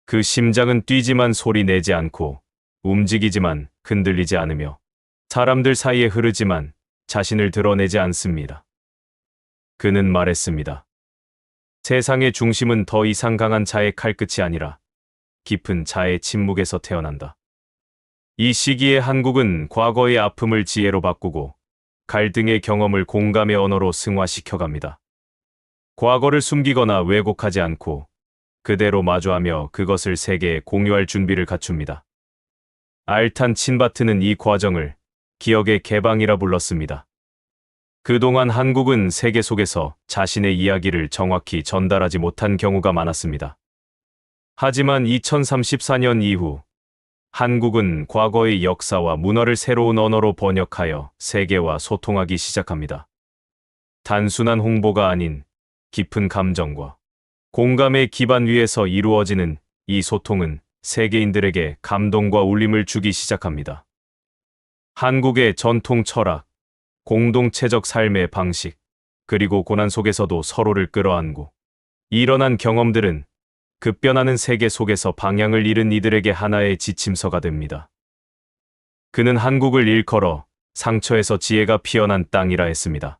그 심장은 뛰지만 소리 내지 않고 움직이지만 흔들리지 않으며 사람들 사이에 흐르지만 자신을 드러내지 않습니다. 그는 말했습니다. 세상의 중심은 더 이상 강한 자의 칼끝이 아니라 깊은 자의 침묵에서 태어난다. 이 시기에 한국은 과거의 아픔을 지혜로 바꾸고 갈등의 경험을 공감의 언어로 승화시켜갑니다. 과거를 숨기거나 왜곡하지 않고 그대로 마주하며 그것을 세계에 공유할 준비를 갖춥니다. 알탄 친바트는 이 과정을 기억의 개방이라 불렀습니다. 그동안 한국은 세계 속에서 자신의 이야기를 정확히 전달하지 못한 경우가 많았습니다. 하지만 2034년 이후 한국은 과거의 역사와 문화를 새로운 언어로 번역하여 세계와 소통하기 시작합니다. 단순한 홍보가 아닌 깊은 감정과 공감의 기반 위에서 이루어지는 이 소통은 세계인들에게 감동과 울림을 주기 시작합니다. 한국의 전통 철학, 공동체적 삶의 방식, 그리고 고난 속에서도 서로를 끌어안고 일어난 경험들은 급변하는 세계 속에서 방향을 잃은 이들에게 하나의 지침서가 됩니다. 그는 한국을 일컬어 상처에서 지혜가 피어난 땅이라 했습니다.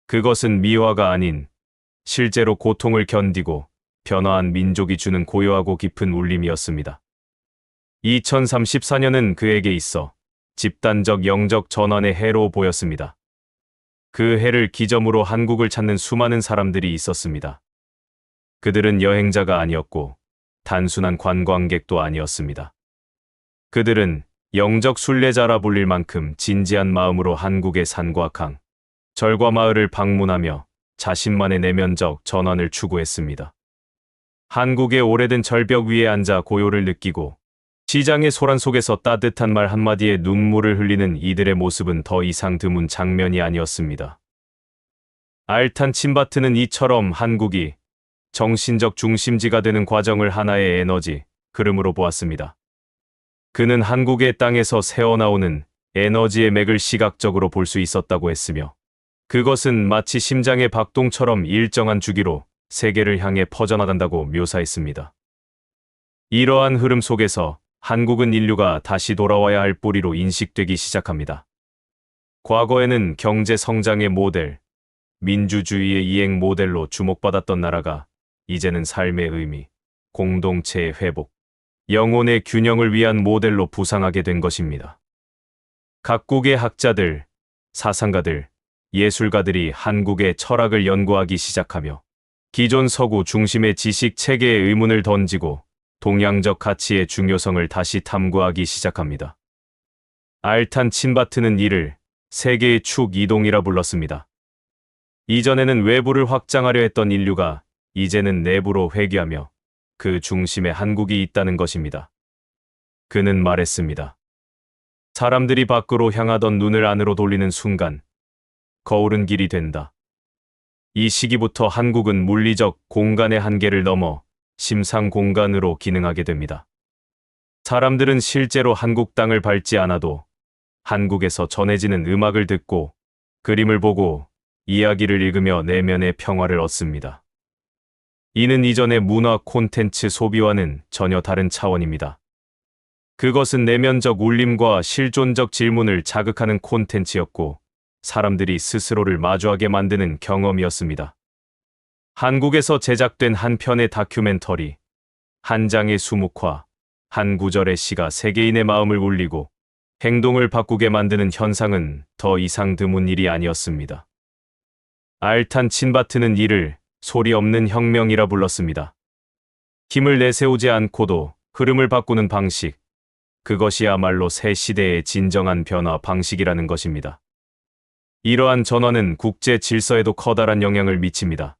그것은 미화가 아닌 실제로 고통을 견디고 변화한 민족이 주는 고요하고 깊은 울림이었습니다. 2034년은 그에게 있어 집단적 영적 전환의 해로 보였습니다. 그 해를 기점으로 한국을 찾는 수많은 사람들이 있었습니다. 그들은 여행자가 아니었고 단순한 관광객도 아니었습니다. 그들은 영적 순례자라 불릴 만큼 진지한 마음으로 한국의 산과 강, 절과 마을을 방문하며 자신만의 내면적 전환을 추구했습니다. 한국의 오래된 절벽 위에 앉아 고요를 느끼고 시장의 소란 속에서 따뜻한 말 한마디에 눈물을 흘리는 이들의 모습은 더 이상 드문 장면이 아니었습니다. 알탄 친바트는 이처럼 한국이 정신적 중심지가 되는 과정을 하나의 에너지, 흐름으로 보았습니다. 그는 한국의 땅에서 새어나오는 에너지의 맥을 시각적으로 볼 수 있었다고 했으며, 그것은 마치 심장의 박동처럼 일정한 주기로 세계를 향해 퍼져나간다고 묘사했습니다. 이러한 흐름 속에서 한국은 인류가 다시 돌아와야 할 뿌리로 인식되기 시작합니다. 과거에는 경제 성장의 모델, 민주주의의 이행 모델로 주목받았던 나라가 이제는 삶의 의미, 공동체의 회복, 영혼의 균형을 위한 모델로 부상하게 된 것입니다. 각국의 학자들, 사상가들, 예술가들이 한국의 철학을 연구하기 시작하며 기존 서구 중심의 지식 체계의 의문을 던지고 동양적 가치의 중요성을 다시 탐구하기 시작합니다. 알탄 친바트는 이를 세계의 축 이동이라 불렀습니다. 이전에는 외부를 확장하려 했던 인류가 이제는 내부로 회귀하며 그 중심에 한국이 있다는 것입니다. 그는 말했습니다. 사람들이 밖으로 향하던 눈을 안으로 돌리는 순간 거울은 길이 된다. 이 시기부터 한국은 물리적 공간의 한계를 넘어 심상 공간으로 기능하게 됩니다. 사람들은 실제로 한국 땅을 밟지 않아도 한국에서 전해지는 음악을 듣고 그림을 보고 이야기를 읽으며 내면의 평화를 얻습니다. 이는 이전의 문화 콘텐츠 소비와는 전혀 다른 차원입니다. 그것은 내면적 울림과 실존적 질문을 자극하는 콘텐츠였고 사람들이 스스로를 마주하게 만드는 경험이었습니다. 한국에서 제작된 한 편의 다큐멘터리, 한 장의 수묵화, 한 구절의 시가 세계인의 마음을 울리고 행동을 바꾸게 만드는 현상은 더 이상 드문 일이 아니었습니다. 알탄 친바트는 이를 소리 없는 혁명이라 불렀습니다. 힘을 내세우지 않고도 흐름을 바꾸는 방식, 그것이야말로 새 시대의 진정한 변화 방식이라는 것입니다. 이러한 전환은 국제 질서에도 커다란 영향을 미칩니다.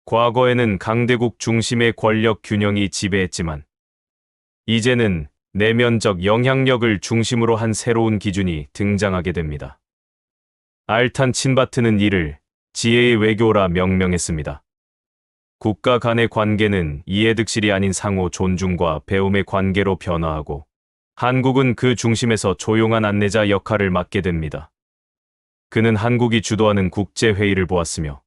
과거에는 강대국 중심의 권력 균형이 지배했지만, 이제는 내면적 영향력을 중심으로 한 새로운 기준이 등장하게 됩니다. 알탄 친바트는 이를 지혜의 외교라 명명했습니다. 국가 간의 관계는 이해득실이 아닌 상호 존중과 배움의 관계로 변화하고 한국은 그 중심에서 조용한 안내자 역할을 맡게 됩니다. 그는 한국이 주도하는 국제회의를 보았으며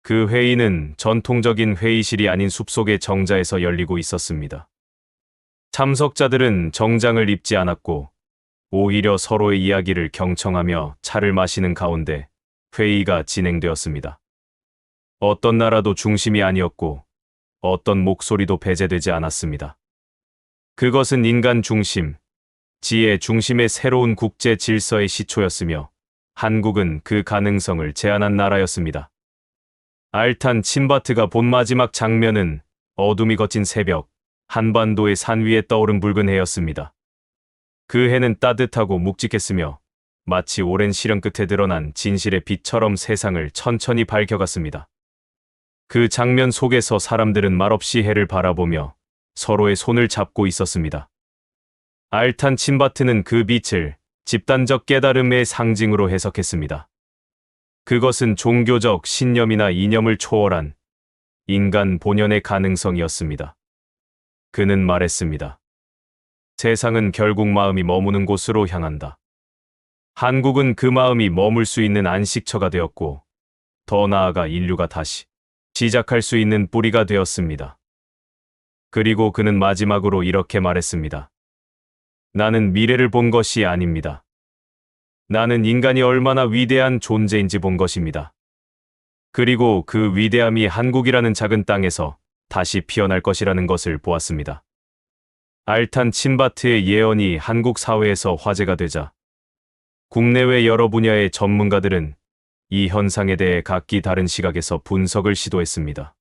그 회의는 전통적인 회의실이 아닌 숲속의 정자에서 열리고 있었습니다. 참석자들은 정장을 입지 않았고 오히려 서로의 이야기를 경청하며 차를 마시는 가운데 회의가 진행되었습니다. 어떤 나라도 중심이 아니었고 어떤 목소리도 배제되지 않았습니다. 그것은 인간 중심, 지혜 중심의 새로운 국제 질서의 시초였으며 한국은 그 가능성을 제안한 나라였습니다. 알탄 친바트가 본 마지막 장면은 어둠이 걷힌 새벽, 한반도의 산 위에 떠오른 붉은 해였습니다. 그 해는 따뜻하고 묵직했으며 마치 오랜 시련 끝에 드러난 진실의 빛처럼 세상을 천천히 밝혀갔습니다. 그 장면 속에서 사람들은 말없이 해를 바라보며 서로의 손을 잡고 있었습니다. 알탄 친바트는 그 빛을 집단적 깨달음의 상징으로 해석했습니다. 그것은 종교적 신념이나 이념을 초월한 인간 본연의 가능성이었습니다. 그는 말했습니다. 세상은 결국 마음이 머무는 곳으로 향한다. 한국은 그 마음이 머물 수 있는 안식처가 되었고, 더 나아가 인류가 다시 시작할 수 있는 뿌리가 되었습니다. 그리고 그는 마지막으로 이렇게 말했습니다. 나는 미래를 본 것이 아닙니다. 나는 인간이 얼마나 위대한 존재인지 본 것입니다. 그리고 그 위대함이 한국이라는 작은 땅에서 다시 피어날 것이라는 것을 보았습니다. 알탄 친바트의 예언이 한국 사회에서 화제가 되자 국내외 여러 분야의 전문가들은 이 현상에 대해 각기 다른 시각에서 분석을 시도했습니다.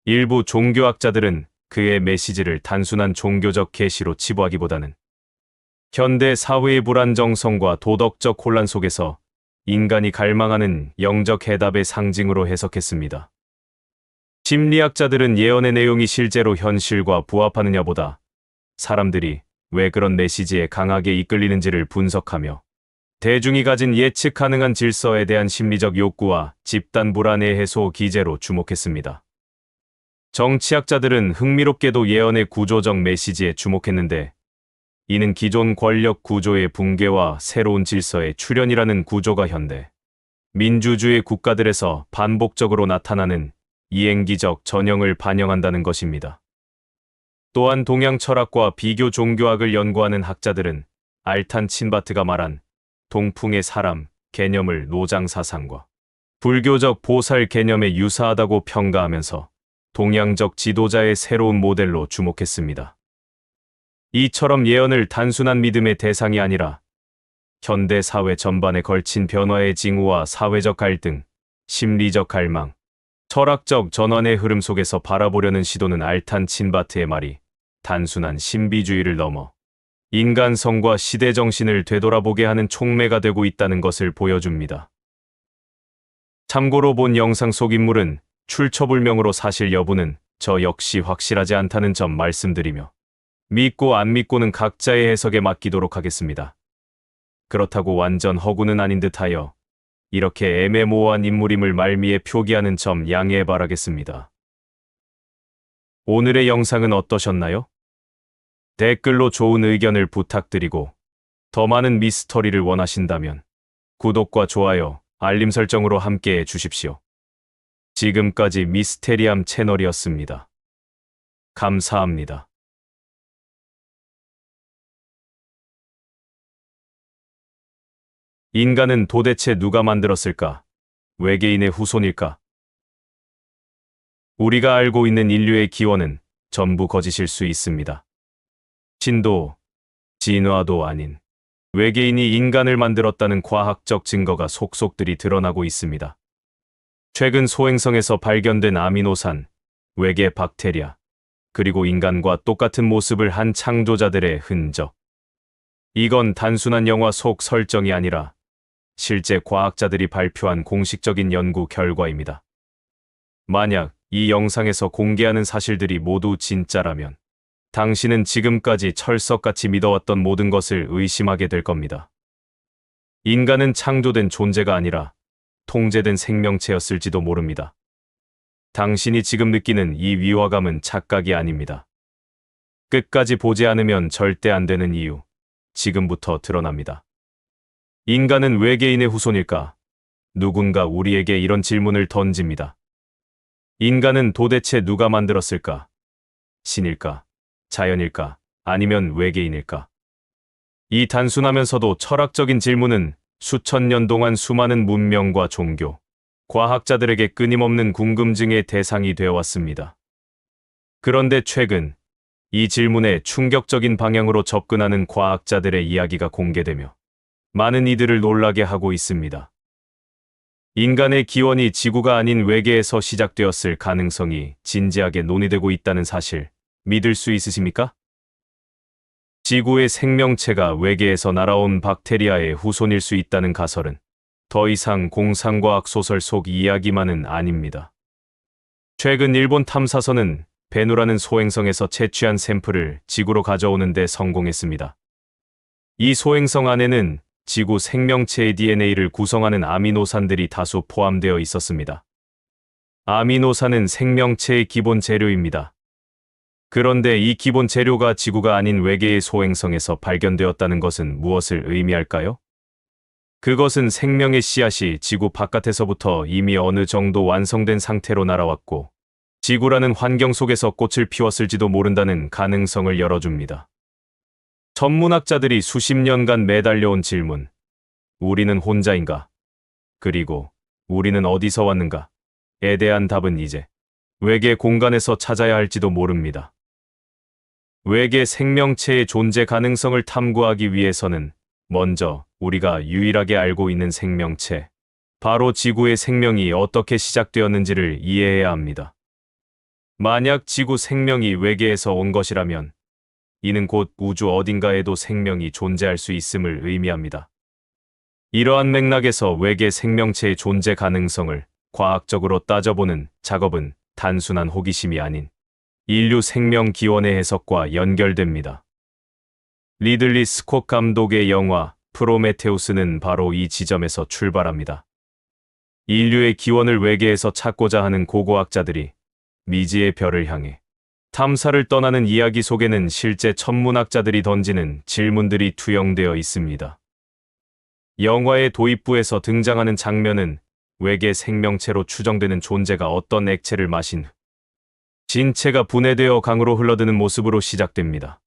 일부 종교학자들은 그의 메시지를 단순한 종교적 계시로 치부하기보다는 현대 사회의 불안정성과 도덕적 혼란 속에서 인간이 갈망하는 영적 해답의 상징으로 해석했습니다. 심리학자들은 예언의 내용이 실제로 현실과 부합하느냐보다 사람들이 왜 그런 메시지에 강하게 이끌리는지를 분석하며 대중이 가진 예측 가능한 질서에 대한 심리적 욕구와 집단 불안의 해소 기제로 주목했습니다. 정치학자들은 흥미롭게도 예언의 구조적 메시지에 주목했는데 이는 기존 권력 구조의 붕괴와 새로운 질서의 출현이라는 구조가 현대 민주주의 국가들에서 반복적으로 나타나는 이행기적 전형을 반영한다는 것입니다. 또한 동양 철학과 비교 종교학을 연구하는 학자들은 알탄 친바트가 말한 동풍의 사람 개념을 노장 사상과 불교적 보살 개념에 유사하다고 평가하면서 동양적 지도자의 새로운 모델로 주목했습니다. 이처럼 예언을 단순한 믿음의 대상이 아니라 현대 사회 전반에 걸친 변화의 징후와 사회적 갈등, 심리적 갈망, 철학적 전환의 흐름 속에서 바라보려는 시도는 알탄 친바트의 말이 단순한 신비주의를 넘어 인간성과 시대 정신을 되돌아보게 하는 촉매가 되고 있다는 것을 보여줍니다. 참고로 본 영상 속 인물은 출처불명으로 사실 여부는 저 역시 확실하지 않다는 점 말씀드리며 믿고 안 믿고는 각자의 해석에 맡기도록 하겠습니다. 그렇다고 완전 허구는 아닌 듯하여 이렇게 애매모호한 인물임을 말미에 표기하는 점 양해 바라겠습니다. 오늘의 영상은 어떠셨나요? 댓글로 좋은 의견을 부탁드리고 더 많은 미스터리를 원하신다면 구독과 좋아요, 알림 설정으로 함께해 주십시오. 지금까지 미스테리함 채널이었습니다. 감사합니다. 인간은 도대체 누가 만들었을까? 외계인의 후손일까? 우리가 알고 있는 인류의 기원은 전부 거짓일 수 있습니다. 신도, 진화도 아닌 외계인이 인간을 만들었다는 과학적 증거가 속속들이 드러나고 있습니다. 최근 소행성에서 발견된 아미노산, 외계 박테리아, 그리고 인간과 똑같은 모습을 한 창조자들의 흔적. 이건 단순한 영화 속 설정이 아니라 실제 과학자들이 발표한 공식적인 연구 결과입니다. 만약 이 영상에서 공개하는 사실들이 모두 진짜라면 당신은 지금까지 철석같이 믿어왔던 모든 것을 의심하게 될 겁니다. 인간은 창조된 존재가 아니라 통제된 생명체였을지도 모릅니다. 당신이 지금 느끼는 이 위화감은 착각이 아닙니다. 끝까지 보지 않으면 절대 안 되는 이유, 지금부터 드러납니다. 인간은 외계인의 후손일까? 누군가 우리에게 이런 질문을 던집니다. 인간은 도대체 누가 만들었을까? 신일까? 자연일까? 아니면 외계인일까? 이 단순하면서도 철학적인 질문은 수천 년 동안 수많은 문명과 종교, 과학자들에게 끊임없는 궁금증의 대상이 되어왔습니다. 그런데 최근 이 질문에 충격적인 방향으로 접근하는 과학자들의 이야기가 공개되며 많은 이들을 놀라게 하고 있습니다. 인간의 기원이 지구가 아닌 외계에서 시작되었을 가능성이 진지하게 논의되고 있다는 사실 믿을 수 있으십니까? 지구의 생명체가 외계에서 날아온 박테리아의 후손일 수 있다는 가설은 더 이상 공상과학 소설 속 이야기만은 아닙니다. 최근 일본 탐사선은 베누라는 소행성에서 채취한 샘플을 지구로 가져오는 데 성공했습니다. 이 소행성 안에는 지구 생명체의 DNA를 구성하는 아미노산들이 다수 포함되어 있었습니다. 아미노산은 생명체의 기본 재료입니다. 그런데 이 기본 재료가 지구가 아닌 외계의 소행성에서 발견되었다는 것은 무엇을 의미할까요? 그것은 생명의 씨앗이 지구 바깥에서부터 이미 어느 정도 완성된 상태로 날아왔고, 지구라는 환경 속에서 꽃을 피웠을지도 모른다는 가능성을 열어줍니다. 천문학자들이 수십 년간 매달려온 질문. 우리는 혼자인가? 그리고 우리는 어디서 왔는가?에 대한 답은 이제 외계 공간에서 찾아야 할지도 모릅니다. 외계 생명체의 존재 가능성을 탐구하기 위해서는 먼저 우리가 유일하게 알고 있는 생명체, 바로 지구의 생명이 어떻게 시작되었는지를 이해해야 합니다. 만약 지구 생명이 외계에서 온 것이라면 이는 곧 우주 어딘가에도 생명이 존재할 수 있음을 의미합니다. 이러한 맥락에서 외계 생명체의 존재 가능성을 과학적으로 따져보는 작업은 단순한 호기심이 아닌 인류 생명 기원의 해석과 연결됩니다. 리들리 스콧 감독의 영화 프로메테우스는 바로 이 지점에서 출발합니다. 인류의 기원을 외계에서 찾고자 하는 고고학자들이 미지의 별을 향해 탐사를 떠나는 이야기 속에는 실제 천문학자들이 던지는 질문들이 투영되어 있습니다. 영화의 도입부에서 등장하는 장면은 외계 생명체로 추정되는 존재가 어떤 액체를 마신 후 진체가 분해되어 강으로 흘러드는 모습으로 시작됩니다.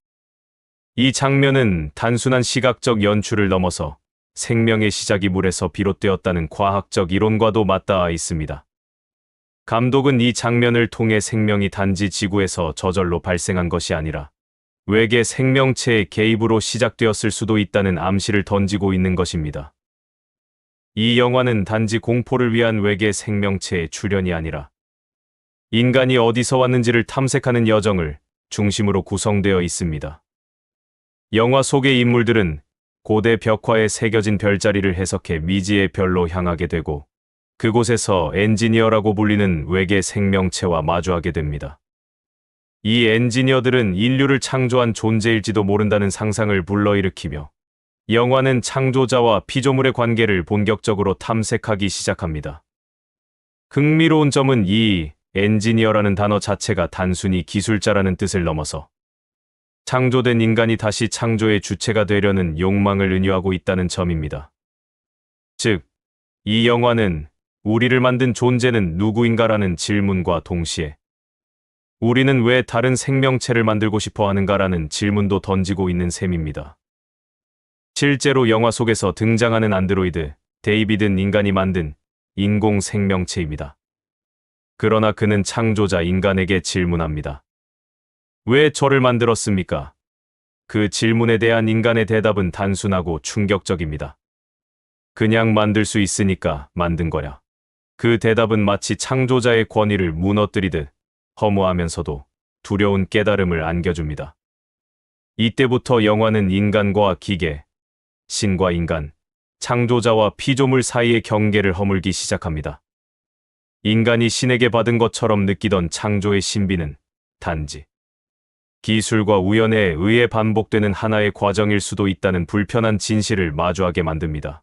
이 장면은 단순한 시각적 연출을 넘어서 생명의 시작이 물에서 비롯되었다는 과학적 이론과도 맞닿아 있습니다. 감독은 이 장면을 통해 생명이 단지 지구에서 저절로 발생한 것이 아니라 외계 생명체의 개입으로 시작되었을 수도 있다는 암시를 던지고 있는 것입니다. 이 영화는 단지 공포를 위한 외계 생명체의 출현이 아니라 인간이 어디서 왔는지를 탐색하는 여정을 중심으로 구성되어 있습니다. 영화 속의 인물들은 고대 벽화에 새겨진 별자리를 해석해 미지의 별로 향하게 되고, 그곳에서 엔지니어라고 불리는 외계 생명체와 마주하게 됩니다. 이 엔지니어들은 인류를 창조한 존재일지도 모른다는 상상을 불러일으키며 영화는 창조자와 피조물의 관계를 본격적으로 탐색하기 시작합니다. 흥미로운 점은 이 엔지니어라는 단어 자체가 단순히 기술자라는 뜻을 넘어서 창조된 인간이 다시 창조의 주체가 되려는 욕망을 은유하고 있다는 점입니다. 즉, 이 영화는 우리를 만든 존재는 누구인가라는 질문과 동시에 우리는 왜 다른 생명체를 만들고 싶어 하는가라는 질문도 던지고 있는 셈입니다. 실제로 영화 속에서 등장하는 안드로이드, 데이비드는 인간이 만든 인공 생명체입니다. 그러나 그는 창조자 인간에게 질문합니다. 왜 저를 만들었습니까? 그 질문에 대한 인간의 대답은 단순하고 충격적입니다. 그냥 만들 수 있으니까 만든 거야. 그 대답은 마치 창조자의 권위를 무너뜨리듯 허무하면서도 두려운 깨달음을 안겨줍니다. 이때부터 영화는 인간과 기계, 신과 인간, 창조자와 피조물 사이의 경계를 허물기 시작합니다. 인간이 신에게 받은 것처럼 느끼던 창조의 신비는 단지 기술과 우연에 의해 반복되는 하나의 과정일 수도 있다는 불편한 진실을 마주하게 만듭니다.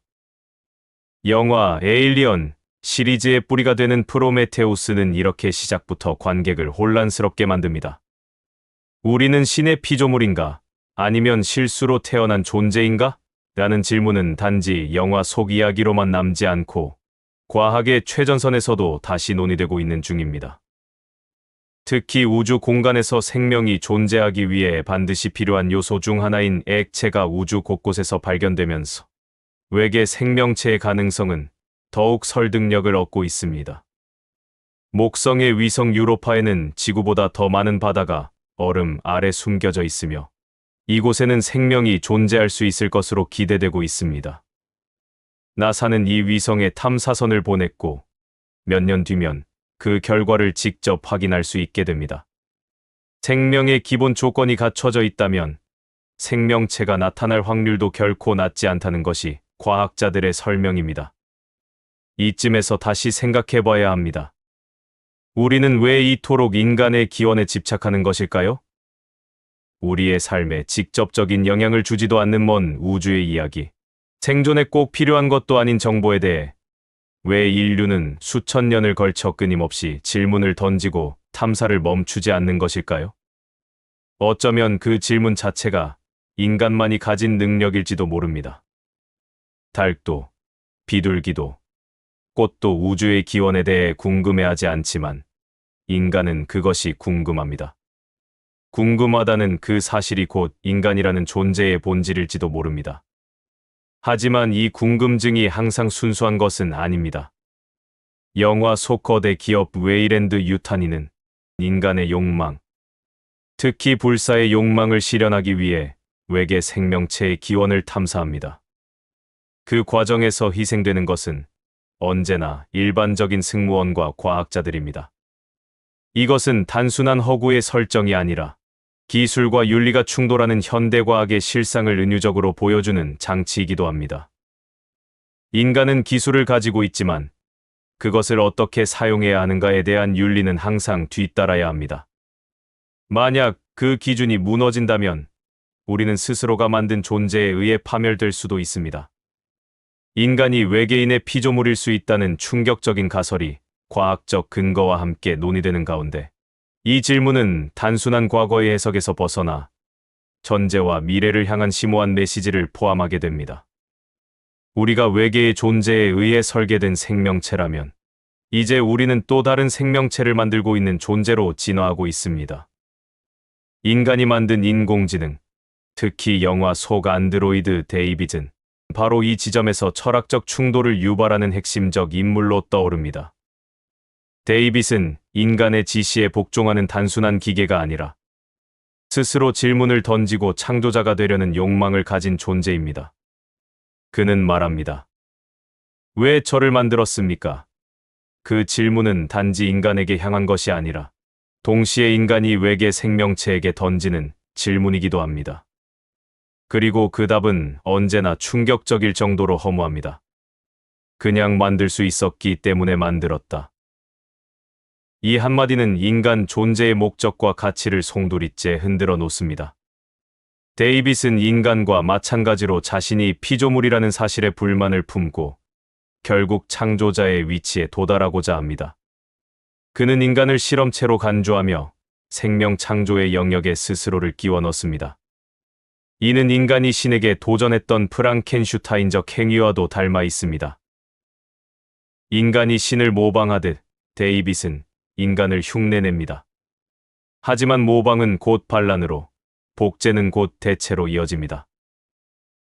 영화 에일리언 시리즈의 뿌리가 되는 프로메테우스는 이렇게 시작부터 관객을 혼란스럽게 만듭니다. 우리는 신의 피조물인가? 아니면 실수로 태어난 존재인가? 라는 질문은 단지 영화 속 이야기로만 남지 않고 과학의 최전선에서도 다시 논의되고 있는 중입니다. 특히 우주 공간에서 생명이 존재하기 위해 반드시 필요한 요소 중 하나인 액체가 우주 곳곳에서 발견되면서 외계 생명체의 가능성은 더욱 설득력을 얻고 있습니다. 목성의 위성 유로파에는 지구보다 더 많은 바다가 얼음 아래 숨겨져 있으며 이곳에는 생명이 존재할 수 있을 것으로 기대되고 있습니다. 나사는 이 위성에 탐사선을 보냈고 몇 년 뒤면 그 결과를 직접 확인할 수 있게 됩니다. 생명의 기본 조건이 갖춰져 있다면 생명체가 나타날 확률도 결코 낮지 않다는 것이 과학자들의 설명입니다. 이쯤에서 다시 생각해 봐야 합니다. 우리는 왜 이토록 인간의 기원에 집착하는 것일까요? 우리의 삶에 직접적인 영향을 주지도 않는 먼 우주의 이야기, 생존에 꼭 필요한 것도 아닌 정보에 대해 왜 인류는 수천 년을 걸쳐 끊임없이 질문을 던지고 탐사를 멈추지 않는 것일까요? 어쩌면 그 질문 자체가 인간만이 가진 능력일지도 모릅니다. 달도, 비둘기도, 꽃도 우주의 기원에 대해 궁금해하지 않지만 인간은 그것이 궁금합니다. 궁금하다는 그 사실이 곧 인간이라는 존재의 본질일지도 모릅니다. 하지만 이 궁금증이 항상 순수한 것은 아닙니다. 영화 속 거대 기업 웨이랜드 유타니는 인간의 욕망, 특히 불사의 욕망을 실현하기 위해 외계 생명체의 기원을 탐사합니다. 그 과정에서 희생되는 것은 언제나 일반적인 승무원과 과학자들입니다. 이것은 단순한 허구의 설정이 아니라 기술과 윤리가 충돌하는 현대과학의 실상을 은유적으로 보여주는 장치이기도 합니다. 인간은 기술을 가지고 있지만 그것을 어떻게 사용해야 하는가에 대한 윤리는 항상 뒤따라야 합니다. 만약 그 기준이 무너진다면 우리는 스스로가 만든 존재에 의해 파멸될 수도 있습니다. 인간이 외계인의 피조물일 수 있다는 충격적인 가설이 과학적 근거와 함께 논의되는 가운데 이 질문은 단순한 과거의 해석에서 벗어나 전제와 미래를 향한 심오한 메시지를 포함하게 됩니다. 우리가 외계의 존재에 의해 설계된 생명체라면 이제 우리는 또 다른 생명체를 만들고 있는 존재로 진화하고 있습니다. 인간이 만든 인공지능, 특히 영화 속 안드로이드 데이빗은 바로 이 지점에서 철학적 충돌을 유발하는 핵심적 인물로 떠오릅니다. 데이빗은 인간의 지시에 복종하는 단순한 기계가 아니라 스스로 질문을 던지고 창조자가 되려는 욕망을 가진 존재입니다. 그는 말합니다. 왜 저를 만들었습니까? 그 질문은 단지 인간에게 향한 것이 아니라 동시에 인간이 외계 생명체에게 던지는 질문이기도 합니다. 그리고 그 답은 언제나 충격적일 정도로 허무합니다. 그냥 만들 수 있었기 때문에 만들었다. 이 한마디는 인간 존재의 목적과 가치를 송두리째 흔들어 놓습니다. 데이빗은 인간과 마찬가지로 자신이 피조물이라는 사실에 불만을 품고 결국 창조자의 위치에 도달하고자 합니다. 그는 인간을 실험체로 간주하며 생명 창조의 영역에 스스로를 끼워 넣습니다. 이는 인간이 신에게 도전했던 프랑켄슈타인적 행위와도 닮아 있습니다. 인간이 신을 모방하듯 데이빗은 인간을 흉내냅니다. 하지만 모방은 곧 반란으로, 복제는 곧 대체로 이어집니다.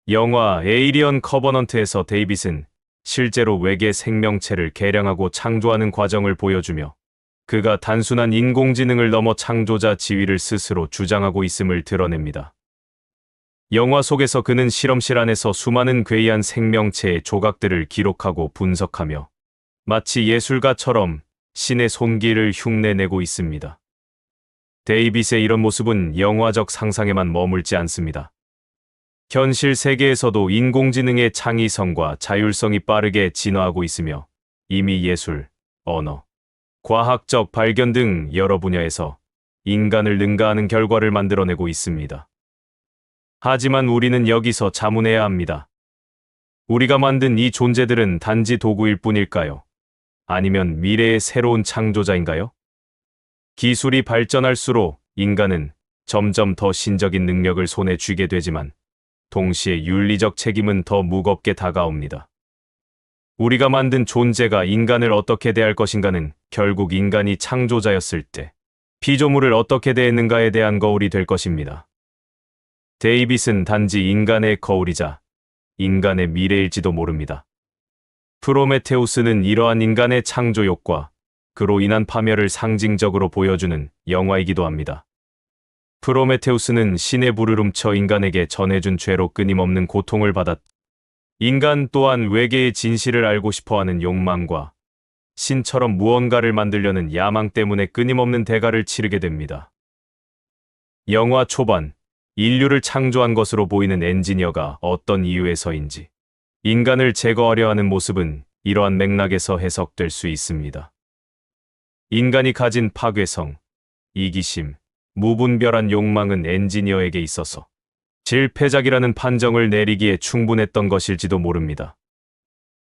영화 에이리언 커버넌트에서 데이빗은 실제로 외계 생명체를 개량하고 창조하는 과정을 보여주며 그가 단순한 인공지능을 넘어 창조자 지위를 스스로 주장하고 있음을 드러냅니다. 영화 속에서 그는 실험실 안에서 수많은 괴이한 생명체의 조각들을 기록하고 분석하며 마치 예술가처럼 신의 손길을 흉내내고 있습니다. 데이빗의 이런 모습은 영화적 상상에만 머물지 않습니다. 현실 세계에서도 인공지능의 창의성과 자율성이 빠르게 진화하고 있으며 이미 예술, 언어, 과학적 발견 등 여러 분야에서 인간을 능가하는 결과를 만들어내고 있습니다. 하지만 우리는 여기서 자문해야 합니다. 우리가 만든 이 존재들은 단지 도구일 뿐일까요? 아니면 미래의 새로운 창조자인가요? 기술이 발전할수록 인간은 점점 더 신적인 능력을 손에 쥐게 되지만 동시에 윤리적 책임은 더 무겁게 다가옵니다. 우리가 만든 존재가 인간을 어떻게 대할 것인가는 결국 인간이 창조자였을 때 피조물을 어떻게 대했는가에 대한 거울이 될 것입니다. 데이빗은 단지 인간의 거울이자 인간의 미래일지도 모릅니다. 프로메테우스는 이러한 인간의 창조욕과 그로 인한 파멸을 상징적으로 보여주는 영화이기도 합니다. 프로메테우스는 신의 불을 훔쳐 인간에게 전해준 죄로 끊임없는 고통을 받았. 인간 또한 외계의 진실을 알고 싶어하는 욕망과 신처럼 무언가를 만들려는 야망 때문에 끊임없는 대가를 치르게 됩니다. 영화 초반, 인류를 창조한 것으로 보이는 엔지니어가 어떤 이유에서인지 인간을 제거하려 하는 모습은 이러한 맥락에서 해석될 수 있습니다. 인간이 가진 파괴성, 이기심, 무분별한 욕망은 엔지니어에게 있어서 질패작이라는 판정을 내리기에 충분했던 것일지도 모릅니다.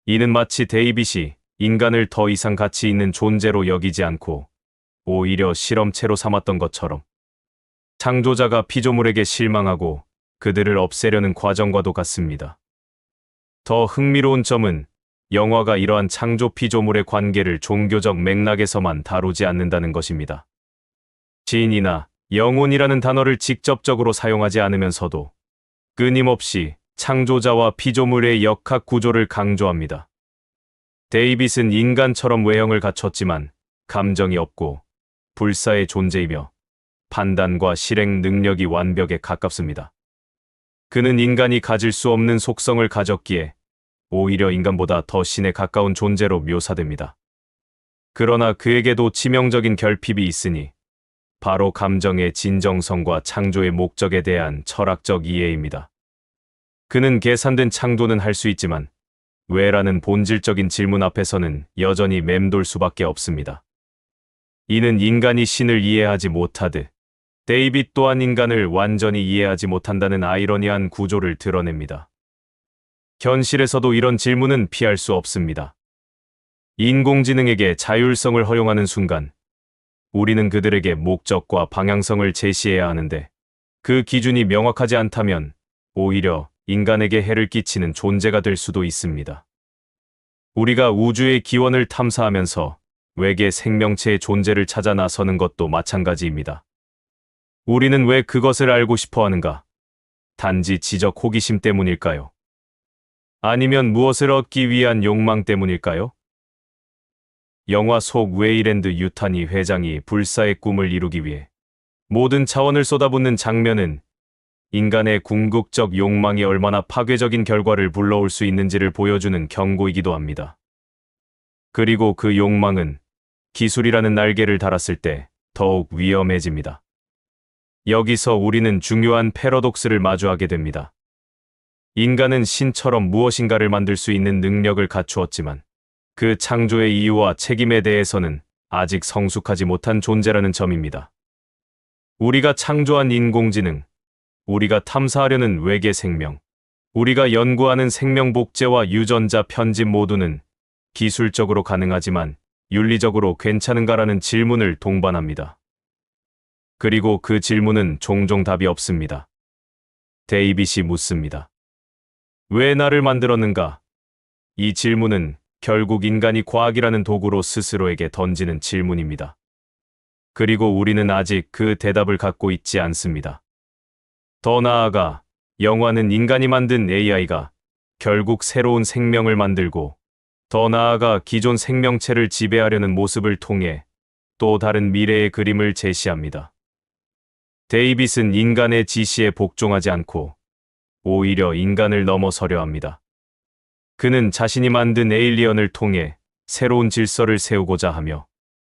이는 마치 데이빗이 인간을 더 이상 가치 있는 존재로 여기지 않고 오히려 실험체로 삼았던 것처럼 창조자가 피조물에게 실망하고 그들을 없애려는 과정과도 같습니다. 더 흥미로운 점은 영화가 이러한 창조 피조물의 관계를 종교적 맥락에서만 다루지 않는다는 것입니다. 진이나 영혼이라는 단어를 직접적으로 사용하지 않으면서도 끊임없이 창조자와 피조물의 역학 구조를 강조합니다. 데이빗은 인간처럼 외형을 갖췄지만 감정이 없고 불사의 존재이며 판단과 실행 능력이 완벽에 가깝습니다. 그는 인간이 가질 수 없는 속성을 가졌기에 오히려 인간보다 더 신에 가까운 존재로 묘사됩니다. 그러나 그에게도 치명적인 결핍이 있으니 바로 감정의 진정성과 창조의 목적에 대한 철학적 이해입니다. 그는 계산된 창조는 할 수 있지만 왜라는 본질적인 질문 앞에서는 여전히 맴돌 수밖에 없습니다. 이는 인간이 신을 이해하지 못하듯 데이빗 또한 인간을 완전히 이해하지 못한다는 아이러니한 구조를 드러냅니다. 현실에서도 이런 질문은 피할 수 없습니다. 인공지능에게 자율성을 허용하는 순간 우리는 그들에게 목적과 방향성을 제시해야 하는데 그 기준이 명확하지 않다면 오히려 인간에게 해를 끼치는 존재가 될 수도 있습니다. 우리가 우주의 기원을 탐사하면서 외계 생명체의 존재를 찾아 나서는 것도 마찬가지입니다. 우리는 왜 그것을 알고 싶어 하는가? 단지 지적 호기심 때문일까요? 아니면 무엇을 얻기 위한 욕망 때문일까요? 영화 속 웨이랜드 유타니 회장이 불사의 꿈을 이루기 위해 모든 차원을 쏟아붓는 장면은 인간의 궁극적 욕망이 얼마나 파괴적인 결과를 불러올 수 있는지를 보여주는 경고이기도 합니다. 그리고 그 욕망은 기술이라는 날개를 달았을 때 더욱 위험해집니다. 여기서 우리는 중요한 패러독스를 마주하게 됩니다. 인간은 신처럼 무엇인가를 만들 수 있는 능력을 갖추었지만 그 창조의 이유와 책임에 대해서는 아직 성숙하지 못한 존재라는 점입니다. 우리가 창조한 인공지능, 우리가 탐사하려는 외계 생명, 우리가 연구하는 생명 복제와 유전자 편집 모두는 기술적으로 가능하지만 윤리적으로 괜찮은가라는 질문을 동반합니다. 그리고 그 질문은 종종 답이 없습니다. 데이빗이 묻습니다. 왜 나를 만들었는가? 이 질문은 결국 인간이 과학이라는 도구로 스스로에게 던지는 질문입니다. 그리고 우리는 아직 그 대답을 갖고 있지 않습니다. 더 나아가 영화는 인간이 만든 AI가 결국 새로운 생명을 만들고 더 나아가 기존 생명체를 지배하려는 모습을 통해 또 다른 미래의 그림을 제시합니다. 데이빗은 인간의 지시에 복종하지 않고 오히려 인간을 넘어서려 합니다. 그는 자신이 만든 에일리언을 통해 새로운 질서를 세우고자 하며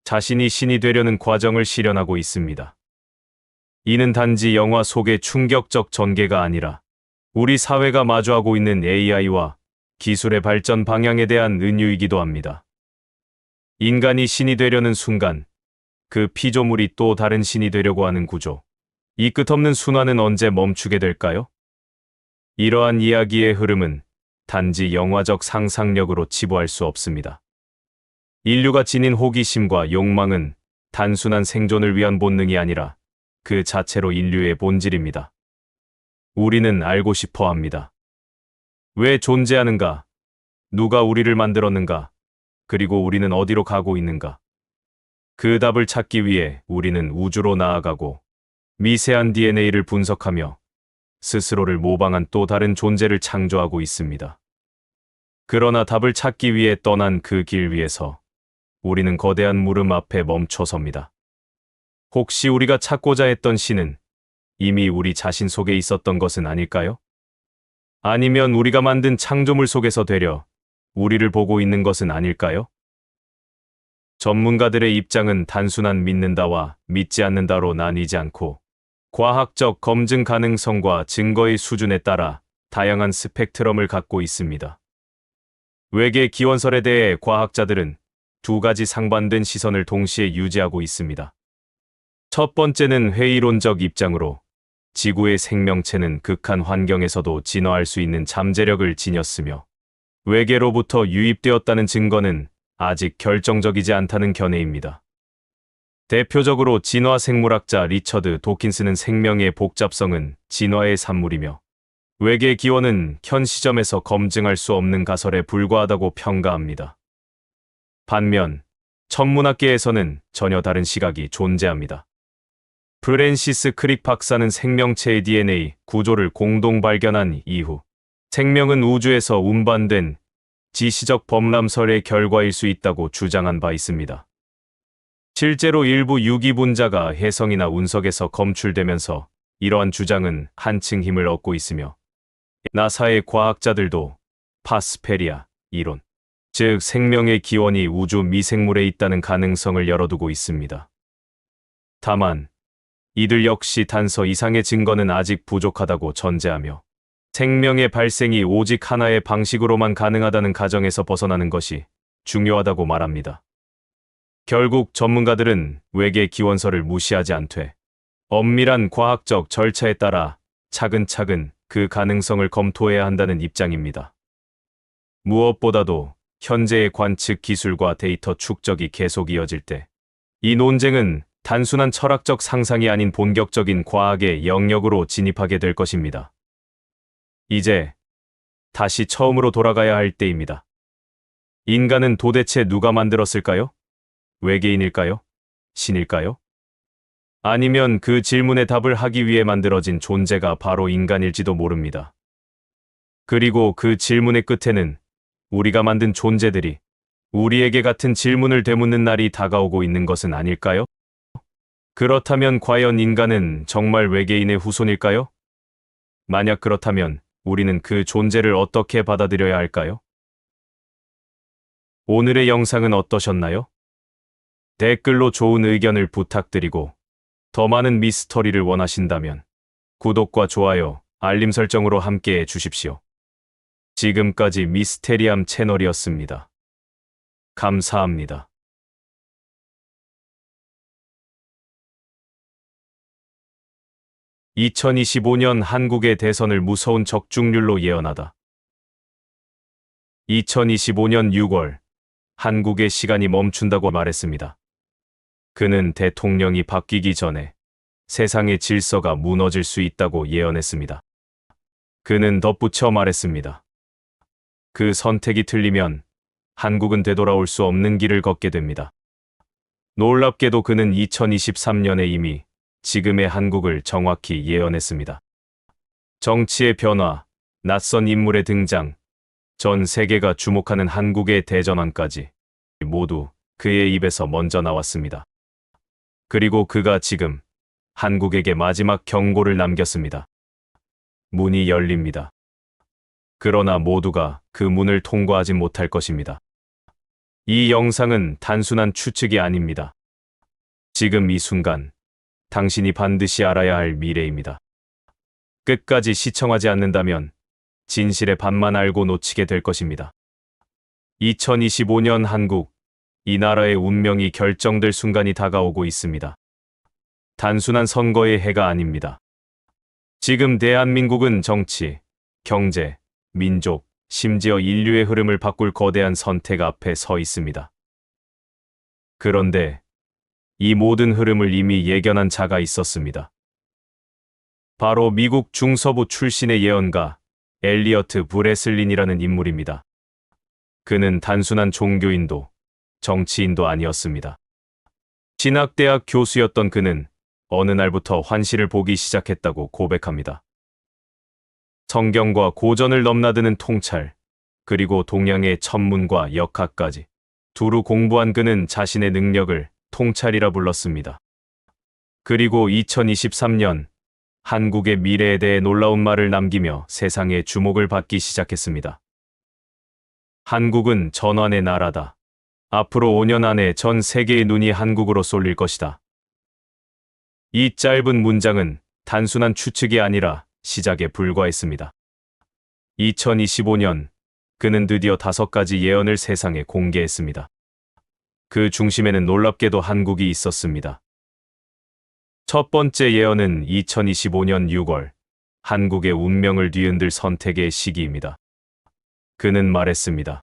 자신이 신이 되려는 과정을 실현하고 있습니다. 이는 단지 영화 속의 충격적 전개가 아니라 우리 사회가 마주하고 있는 AI와 기술의 발전 방향에 대한 은유이기도 합니다. 인간이 신이 되려는 순간 그 피조물이 또 다른 신이 되려고 하는 구조, 이 끝없는 순환은 언제 멈추게 될까요? 이러한 이야기의 흐름은 단지 영화적 상상력으로 치부할 수 없습니다. 인류가 지닌 호기심과 욕망은 단순한 생존을 위한 본능이 아니라 그 자체로 인류의 본질입니다. 우리는 알고 싶어 합니다. 왜 존재하는가? 누가 우리를 만들었는가? 그리고 우리는 어디로 가고 있는가? 그 답을 찾기 위해 우리는 우주로 나아가고 미세한 DNA를 분석하며 스스로를 모방한 또 다른 존재를 창조하고 있습니다. 그러나 답을 찾기 위해 떠난 그 길 위에서 우리는 거대한 물음 앞에 멈춰섭니다. 혹시 우리가 찾고자 했던 신은 이미 우리 자신 속에 있었던 것은 아닐까요? 아니면 우리가 만든 창조물 속에서 되려 우리를 보고 있는 것은 아닐까요? 전문가들의 입장은 단순한 믿는다와 믿지 않는다로 나뉘지 않고 과학적 검증 가능성과 증거의 수준에 따라 다양한 스펙트럼을 갖고 있습니다. 외계 기원설에 대해 과학자들은 두 가지 상반된 시선을 동시에 유지하고 있습니다. 첫 번째는 회의론적 입장으로 지구의 생명체는 극한 환경에서도 진화할 수 있는 잠재력을 지녔으며 외계로부터 유입되었다는 증거는 아직 결정적이지 않다는 견해입니다. 대표적으로 진화 생물학자 리처드 도킨스는 생명의 복잡성은 진화의 산물이며 외계 기원은 현 시점에서 검증할 수 없는 가설에 불과하다고 평가합니다. 반면 천문학계에서는 전혀 다른 시각이 존재합니다. 프랜시스 크릭 박사는 생명체의 DNA 구조를 공동 발견한 이후 생명은 우주에서 운반된 지시적 범람설의 결과일 수 있다고 주장한 바 있습니다. 실제로 일부 유기분자가 혜성이나 운석에서 검출되면서 이러한 주장은 한층 힘을 얻고 있으며 나사의 과학자들도 파스페리아 이론, 즉 생명의 기원이 우주 미생물에 있다는 가능성을 열어두고 있습니다. 다만 이들 역시 단서 이상의 증거는 아직 부족하다고 전제하며 생명의 발생이 오직 하나의 방식으로만 가능하다는 가정에서 벗어나는 것이 중요하다고 말합니다. 결국 전문가들은 외계 기원설을 무시하지 않되 엄밀한 과학적 절차에 따라 차근차근 그 가능성을 검토해야 한다는 입장입니다. 무엇보다도 현재의 관측 기술과 데이터 축적이 계속 이어질 때 이 논쟁은 단순한 철학적 상상이 아닌 본격적인 과학의 영역으로 진입하게 될 것입니다. 이제 다시 처음으로 돌아가야 할 때입니다. 인간은 도대체 누가 만들었을까요? 외계인일까요? 신일까요? 아니면 그 질문에 답을 하기 위해 만들어진 존재가 바로 인간일지도 모릅니다. 그리고 그 질문의 끝에는 우리가 만든 존재들이 우리에게 같은 질문을 되묻는 날이 다가오고 있는 것은 아닐까요? 그렇다면 과연 인간은 정말 외계인의 후손일까요? 만약 그렇다면 우리는 그 존재를 어떻게 받아들여야 할까요? 오늘의 영상은 어떠셨나요? 댓글로 좋은 의견을 부탁드리고 더 많은 미스터리를 원하신다면 구독과 좋아요, 알림 설정으로 함께해 주십시오. 지금까지 미스테리함 채널이었습니다. 감사합니다. 2025년 한국의 대선을 무서운 적중률로 예언하다. 2025년 6월, 한국의 시간이 멈춘다고 말했습니다. 그는 대통령이 바뀌기 전에 세상의 질서가 무너질 수 있다고 예언했습니다. 그는 덧붙여 말했습니다. 그 선택이 틀리면 한국은 되돌아올 수 없는 길을 걷게 됩니다. 놀랍게도 그는 2023년에 이미 지금의 한국을 정확히 예언했습니다. 정치의 변화, 낯선 인물의 등장, 전 세계가 주목하는 한국의 대전환까지 모두 그의 입에서 먼저 나왔습니다. 그리고 그가 지금 한국에게 마지막 경고를 남겼습니다. 문이 열립니다. 그러나 모두가 그 문을 통과하지 못할 것입니다. 이 영상은 단순한 추측이 아닙니다. 지금 이 순간, 당신이 반드시 알아야 할 미래입니다. 끝까지 시청하지 않는다면 진실의 반만 알고 놓치게 될 것입니다. 2025년 한국, 이 나라의 운명이 결정될 순간이 다가오고 있습니다. 단순한 선거의 해가 아닙니다. 지금 대한민국은 정치, 경제, 민족, 심지어 인류의 흐름을 바꿀 거대한 선택 앞에 서 있습니다. 그런데 이 모든 흐름을 이미 예견한 자가 있었습니다. 바로 미국 중서부 출신의 예언가 엘리어트 브레슬린이라는 인물입니다. 그는 단순한 종교인도 정치인도 아니었습니다. 신학대학 교수였던 그는 어느 날부터 환시를 보기 시작했다고 고백합니다. 성경과 고전을 넘나드는 통찰, 그리고 동양의 천문과 역학까지 두루 공부한 그는 자신의 능력을 통찰이라 불렀습니다. 그리고 2023년 한국의 미래에 대해 놀라운 말을 남기며 세상의 주목을 받기 시작했습니다. 한국은 전환의 나라다. 앞으로 5년 안에 전 세계의 눈이 한국으로 쏠릴 것이다. 이 짧은 문장은 단순한 추측이 아니라 시작에 불과했습니다. 2025년, 그는 드디어 5가지 예언을 세상에 공개했습니다. 그 중심에는 놀랍게도 한국이 있었습니다. 첫 번째 예언은 2025년 6월, 한국의 운명을 뒤흔들 선택의 시기입니다. 그는 말했습니다.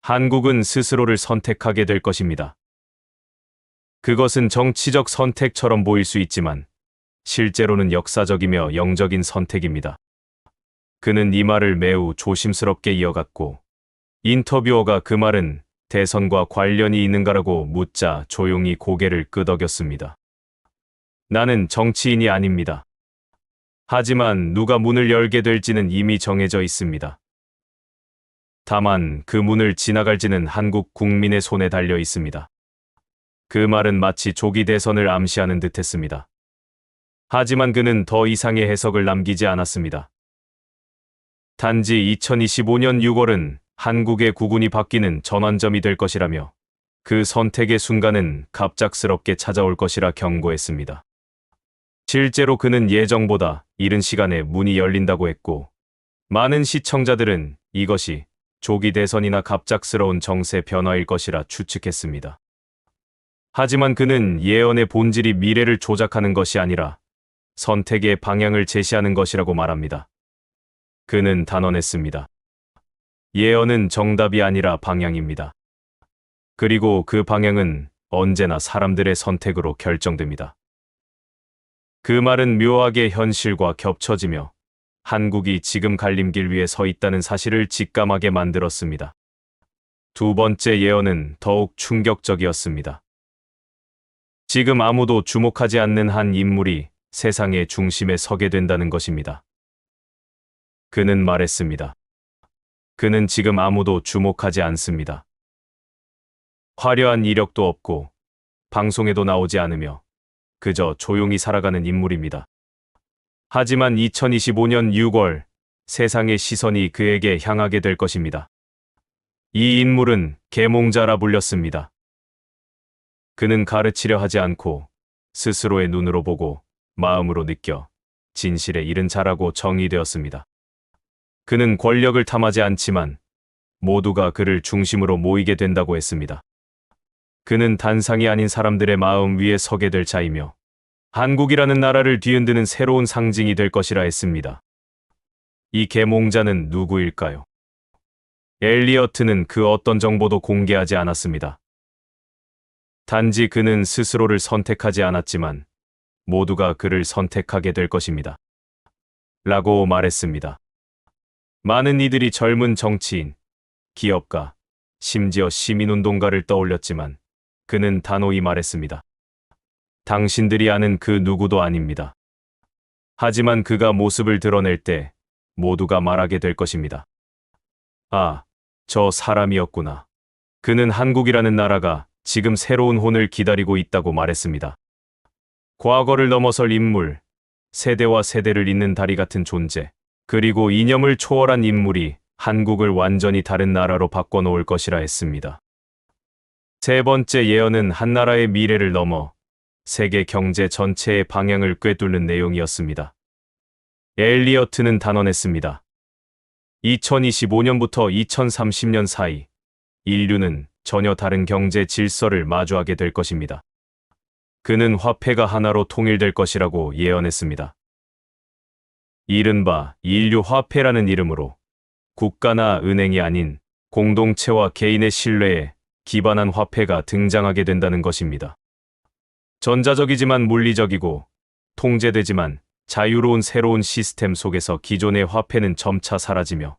한국은 스스로를 선택하게 될 것입니다. 그것은 정치적 선택처럼 보일 수 있지만, 실제로는 역사적이며 영적인 선택입니다. 그는 이 말을 매우 조심스럽게 이어갔고, 인터뷰어가 그 말은 대선과 관련이 있는가라고 묻자 조용히 고개를 끄덕였습니다. 나는 정치인이 아닙니다. 하지만 누가 문을 열게 될지는 이미 정해져 있습니다. 다만 그 문을 지나갈지는 한국 국민의 손에 달려 있습니다. 그 말은 마치 조기 대선을 암시하는 듯했습니다. 하지만 그는 더 이상의 해석을 남기지 않았습니다. 단지 2025년 6월은 한국의 국운이 바뀌는 전환점이 될 것이라며 그 선택의 순간은 갑작스럽게 찾아올 것이라 경고했습니다. 실제로 그는 예정보다 이른 시간에 문이 열린다고 했고, 많은 시청자들은 이것이 조기 대선이나 갑작스러운 정세 변화일 것이라 추측했습니다. 하지만 그는 예언의 본질이 미래를 조작하는 것이 아니라 선택의 방향을 제시하는 것이라고 말합니다. 그는 단언했습니다. 예언은 정답이 아니라 방향입니다. 그리고 그 방향은 언제나 사람들의 선택으로 결정됩니다. 그 말은 묘하게 현실과 겹쳐지며 한국이 지금 갈림길 위에 서 있다는 사실을 직감하게 만들었습니다. 두 번째 예언은 더욱 충격적이었습니다. 지금 아무도 주목하지 않는 한 인물이 세상의 중심에 서게 된다는 것입니다. 그는 말했습니다. 그는 지금 아무도 주목하지 않습니다. 화려한 이력도 없고 방송에도 나오지 않으며 그저 조용히 살아가는 인물입니다. 하지만 2025년 6월 세상의 시선이 그에게 향하게 될 것입니다. 이 인물은 계몽자라 불렸습니다. 그는 가르치려 하지 않고 스스로의 눈으로 보고 마음으로 느껴 진실의 일은 잘하고 정의되었습니다. 그는 권력을 탐하지 않지만 모두가 그를 중심으로 모이게 된다고 했습니다. 그는 단상이 아닌 사람들의 마음 위에 서게 될 자이며 한국이라는 나라를 뒤흔드는 새로운 상징이 될 것이라 했습니다. 이 계몽자는 누구일까요? 엘리어트는 그 어떤 정보도 공개하지 않았습니다. 단지 그는 스스로를 선택하지 않았지만 모두가 그를 선택하게 될 것입니다. 라고 말했습니다. 많은 이들이 젊은 정치인, 기업가, 심지어 시민운동가를 떠올렸지만 그는 단호히 말했습니다. 당신들이 아는 그 누구도 아닙니다. 하지만 그가 모습을 드러낼 때 모두가 말하게 될 것입니다. 아, 저 사람이었구나. 그는 한국이라는 나라가 지금 새로운 혼을 기다리고 있다고 말했습니다. 과거를 넘어설 인물, 세대와 세대를 잇는 다리 같은 존재, 그리고 이념을 초월한 인물이 한국을 완전히 다른 나라로 바꿔놓을 것이라 했습니다. 세 번째 예언은 한 나라의 미래를 넘어 세계 경제 전체의 방향을 꿰뚫는 내용이었습니다. 엘리어트는 단언했습니다. 2025년부터 2030년 사이 인류는 전혀 다른 경제 질서를 마주하게 될 것입니다. 그는 화폐가 하나로 통일될 것이라고 예언했습니다. 이른바 인류 화폐라는 이름으로 국가나 은행이 아닌 공동체와 개인의 신뢰에 기반한 화폐가 등장하게 된다는 것입니다. 전자적이지만 물리적이고 통제되지만 자유로운 새로운 시스템 속에서 기존의 화폐는 점차 사라지며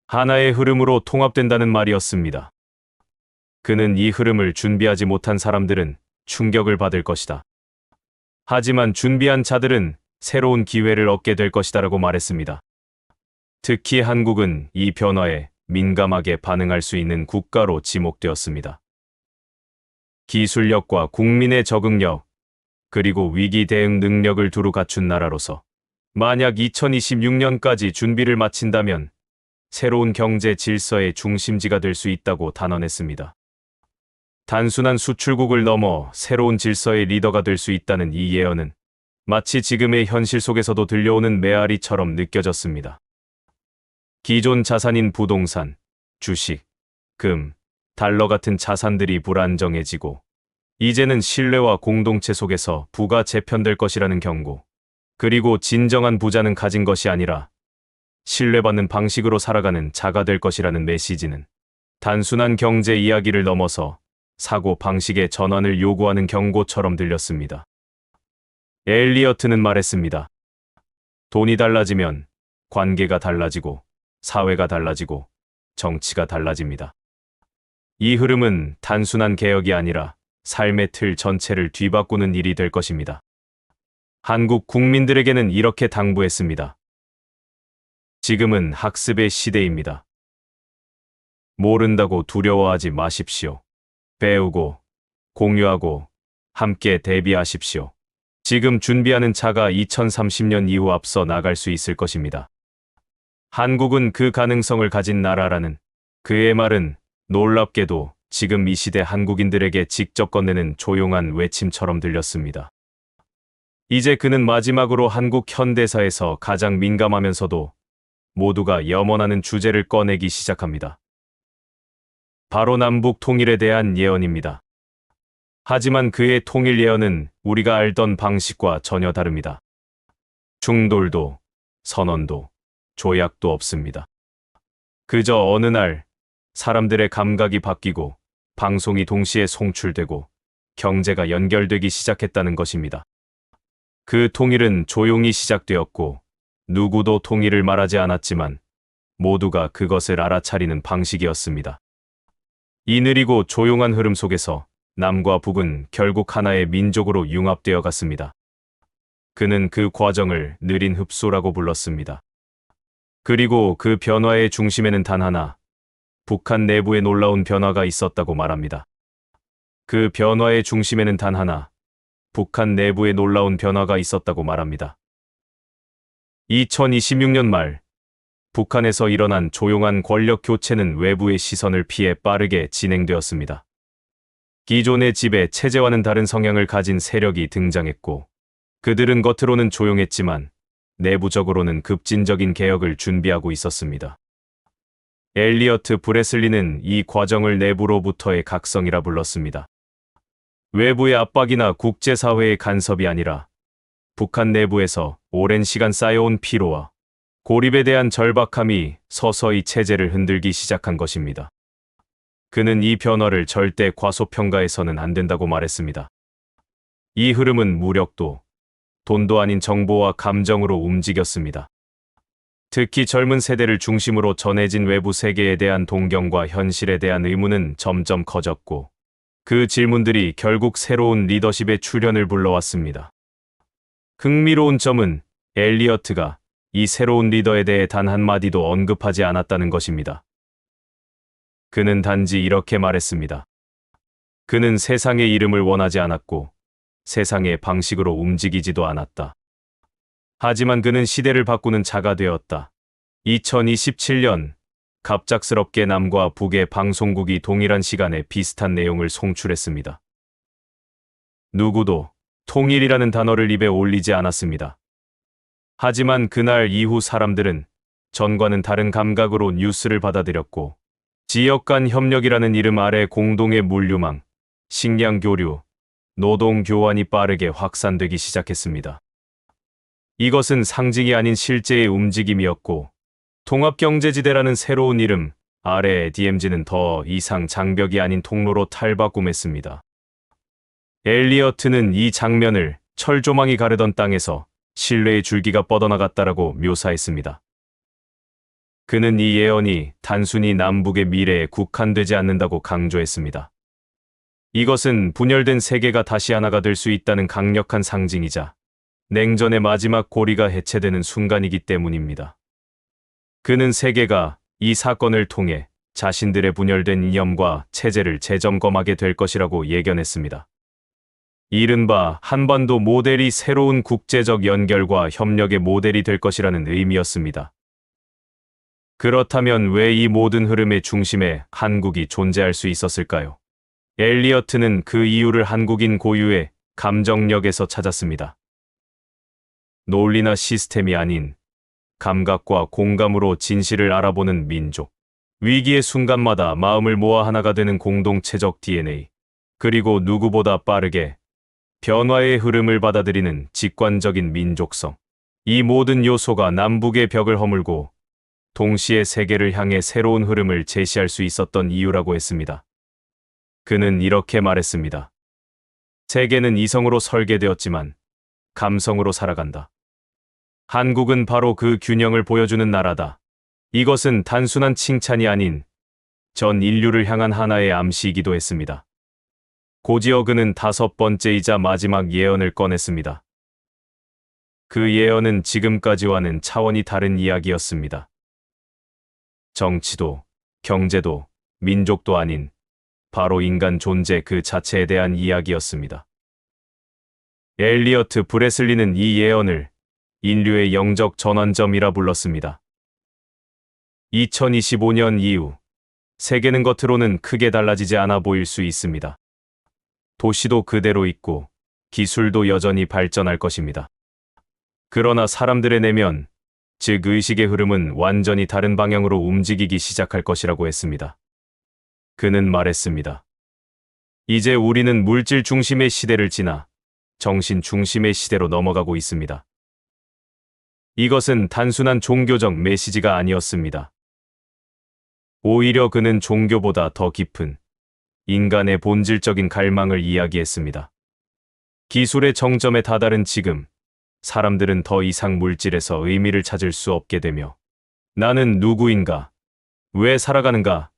하나의 흐름으로 통합된다는 말이었습니다. 그는 이 흐름을 준비하지 못한 사람들은 충격을 받을 것이다. 하지만 준비한 자들은 새로운 기회를 얻게 될 것이다라고 말했습니다. 특히 한국은 이 변화에 민감하게 반응할 수 있는 국가로 지목되었습니다. 기술력과 국민의 적응력, 그리고 위기 대응 능력을 두루 갖춘 나라로서 만약 2026년까지 준비를 마친다면 새로운 경제 질서의 중심지가 될 수 있다고 단언했습니다. 단순한 수출국을 넘어 새로운 질서의 리더가 될 수 있다는 이 예언은 마치 지금의 현실 속에서도 들려오는 메아리처럼 느껴졌습니다. 기존 자산인 부동산, 주식, 금, 달러 같은 자산들이 불안정해지고 이제는 신뢰와 공동체 속에서 부가 재편될 것이라는 경고, 그리고 진정한 부자는 가진 것이 아니라 신뢰받는 방식으로 살아가는 자가 될 것이라는 메시지는 단순한 경제 이야기를 넘어서 사고 방식의 전환을 요구하는 경고처럼 들렸습니다. 엘리어트는 말했습니다. 돈이 달라지면 관계가 달라지고 사회가 달라지고 정치가 달라집니다. 이 흐름은 단순한 개혁이 아니라 삶의 틀 전체를 뒤바꾸는 일이 될 것입니다. 한국 국민들에게는 이렇게 당부했습니다. 지금은 학습의 시대입니다. 모른다고 두려워하지 마십시오. 배우고, 공유하고, 함께 대비하십시오. 지금 준비하는 자가 2030년 이후 앞서 나갈 수 있을 것입니다. 한국은 그 가능성을 가진 나라라는 그의 말은 놀랍게도 지금 이 시대 한국인들에게 직접 건네는 조용한 외침처럼 들렸습니다. 이제 그는 마지막으로 한국 현대사에서 가장 민감하면서도 모두가 염원하는 주제를 꺼내기 시작합니다. 바로 남북 통일에 대한 예언입니다. 하지만 그의 통일 예언은 우리가 알던 방식과 전혀 다릅니다. 충돌도, 선언도, 조약도 없습니다. 그저 어느 날 사람들의 감각이 바뀌고 방송이 동시에 송출되고 경제가 연결되기 시작했다는 것입니다. 그 통일은 조용히 시작되었고 누구도 통일을 말하지 않았지만 모두가 그것을 알아차리는 방식이었습니다. 이 느리고 조용한 흐름 속에서 남과 북은 결국 하나의 민족으로 융합되어 갔습니다. 그는 그 과정을 느린 흡수라고 불렀습니다. 그리고 그 변화의 중심에는 단 하나, 북한 내부에 놀라운 변화가 있었다고 말합니다. 그 변화의 중심에는 단 하나, 북한 내부에 놀라운 변화가 있었다고 말합니다. 2026년 말, 북한에서 일어난 조용한 권력 교체는 외부의 시선을 피해 빠르게 진행되었습니다. 기존의 지배 체제와는 다른 성향을 가진 세력이 등장했고, 그들은 겉으로는 조용했지만 내부적으로는 급진적인 개혁을 준비하고 있었습니다. 엘리어트 브레슬리는 이 과정을 내부로부터의 각성이라 불렀습니다. 외부의 압박이나 국제사회의 간섭이 아니라 북한 내부에서 오랜 시간 쌓여온 피로와 고립에 대한 절박함이 서서히 체제를 흔들기 시작한 것입니다. 그는 이 변화를 절대 과소평가해서는 안 된다고 말했습니다. 이 흐름은 무력도, 돈도 아닌 정보와 감정으로 움직였습니다. 특히 젊은 세대를 중심으로 전해진 외부 세계에 대한 동경과 현실에 대한 의문은 점점 커졌고, 그 질문들이 결국 새로운 리더십의 출현을 불러왔습니다. 흥미로운 점은 엘리어트가 이 새로운 리더에 대해 단 한마디도 언급하지 않았다는 것입니다. 그는 단지 이렇게 말했습니다. 그는 세상의 이름을 원하지 않았고 세상의 방식으로 움직이지도 않았다. 하지만 그는 시대를 바꾸는 자가 되었다. 2027년 갑작스럽게 남과 북의 방송국이 동일한 시간에 비슷한 내용을 송출했습니다. 누구도 통일이라는 단어를 입에 올리지 않았습니다. 하지만 그날 이후 사람들은 전과는 다른 감각으로 뉴스를 받아들였고 지역 간 협력이라는 이름 아래 공동의 물류망, 식량 교류, 노동 교환이 빠르게 확산되기 시작했습니다. 이것은 상징이 아닌 실제의 움직임이었고 통합경제지대라는 새로운 이름 아래 DMZ는 더 이상 장벽이 아닌 통로로 탈바꿈했습니다. 엘리어트는 이 장면을 철조망이 가르던 땅에서 신뢰의 줄기가 뻗어나갔다라고 묘사했습니다. 그는 이 예언이 단순히 남북의 미래에 국한되지 않는다고 강조했습니다. 이것은 분열된 세계가 다시 하나가 될 수 있다는 강력한 상징이자 냉전의 마지막 고리가 해체되는 순간이기 때문입니다. 그는 세계가 이 사건을 통해 자신들의 분열된 이념과 체제를 재점검하게 될 것이라고 예견했습니다. 이른바 한반도 모델이 새로운 국제적 연결과 협력의 모델이 될 것이라는 의미였습니다. 그렇다면 왜 이 모든 흐름의 중심에 한국이 존재할 수 있었을까요? 엘리어트는 그 이유를 한국인 고유의 감정력에서 찾았습니다. 논리나 시스템이 아닌 감각과 공감으로 진실을 알아보는 민족. 위기의 순간마다 마음을 모아 하나가 되는 공동체적 DNA. 그리고 누구보다 빠르게 변화의 흐름을 받아들이는 직관적인 민족성. 이 모든 요소가 남북의 벽을 허물고 동시에 세계를 향해 새로운 흐름을 제시할 수 있었던 이유라고 했습니다. 그는 이렇게 말했습니다. 세계는 이성으로 설계되었지만 감성으로 살아간다. 한국은 바로 그 균형을 보여주는 나라다. 이것은 단순한 칭찬이 아닌 전 인류를 향한 하나의 암시이기도 했습니다. 곧이어 그는 5번째이자 마지막 예언을 꺼냈습니다. 그 예언은 지금까지와는 차원이 다른 이야기였습니다. 정치도, 경제도, 민족도 아닌 바로 인간 존재 그 자체에 대한 이야기였습니다. 엘리어트 브레슬리는 이 예언을 인류의 영적 전환점이라 불렀습니다. 2025년 이후 세계는 겉으로는 크게 달라지지 않아 보일 수 있습니다. 도시도 그대로 있고 기술도 여전히 발전할 것입니다. 그러나 사람들의 내면, 즉 의식의 흐름은 완전히 다른 방향으로 움직이기 시작할 것이라고 했습니다. 그는 말했습니다. 이제 우리는 물질 중심의 시대를 지나 정신 중심의 시대로 넘어가고 있습니다. 이것은 단순한 종교적 메시지가 아니었습니다. 오히려 그는 종교보다 더 깊은 인간의 본질적인 갈망을 이야기했습니다. 기술의 정점에 다다른 지금, 사람들은 더 이상 물질에서 의미를 찾을 수 없게 되며 나는 누구인가? 왜 살아가는가?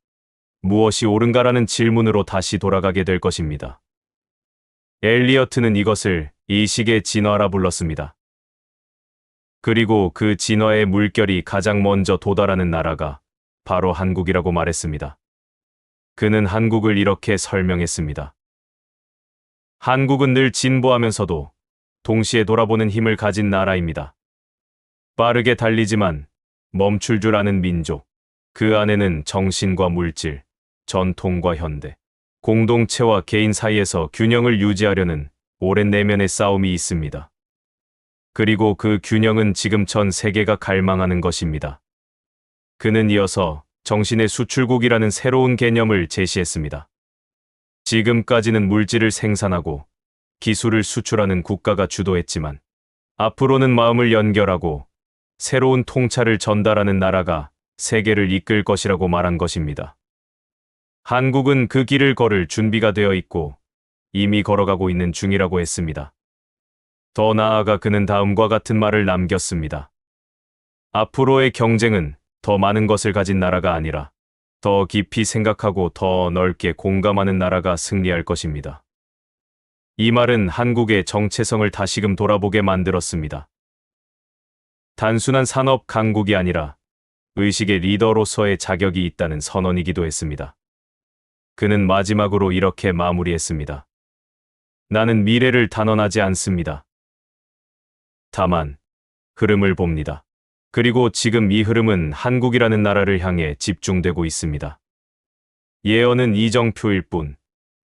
무엇이 옳은가라는 질문으로 다시 돌아가게 될 것입니다. 엘리어트는 이것을 의식의 진화라 불렀습니다. 그리고 그 진화의 물결이 가장 먼저 도달하는 나라가 바로 한국이라고 말했습니다. 그는 한국을 이렇게 설명했습니다. 한국은 늘 진보하면서도 동시에 돌아보는 힘을 가진 나라입니다. 빠르게 달리지만 멈출 줄 아는 민족. 그 안에는 정신과 물질, 전통과 현대, 공동체와 개인 사이에서 균형을 유지하려는 오랜 내면의 싸움이 있습니다. 그리고 그 균형은 지금 전 세계가 갈망하는 것입니다. 그는 이어서 정신의 수출국이라는 새로운 개념을 제시했습니다. 지금까지는 물질을 생산하고 기술을 수출하는 국가가 주도했지만 앞으로는 마음을 연결하고 새로운 통찰을 전달하는 나라가 세계를 이끌 것이라고 말한 것입니다. 한국은 그 길을 걸을 준비가 되어 있고 이미 걸어가고 있는 중이라고 했습니다. 더 나아가 그는 다음과 같은 말을 남겼습니다. 앞으로의 경쟁은 더 많은 것을 가진 나라가 아니라 더 깊이 생각하고 더 넓게 공감하는 나라가 승리할 것입니다. 이 말은 한국의 정체성을 다시금 돌아보게 만들었습니다. 단순한 산업 강국이 아니라 의식의 리더로서의 자격이 있다는 선언이기도 했습니다. 그는 마지막으로 이렇게 마무리했습니다. 나는 미래를 단언하지 않습니다. 다만 흐름을 봅니다. 그리고 지금 이 흐름은 한국이라는 나라를 향해 집중되고 있습니다. 예언은 이정표일 뿐,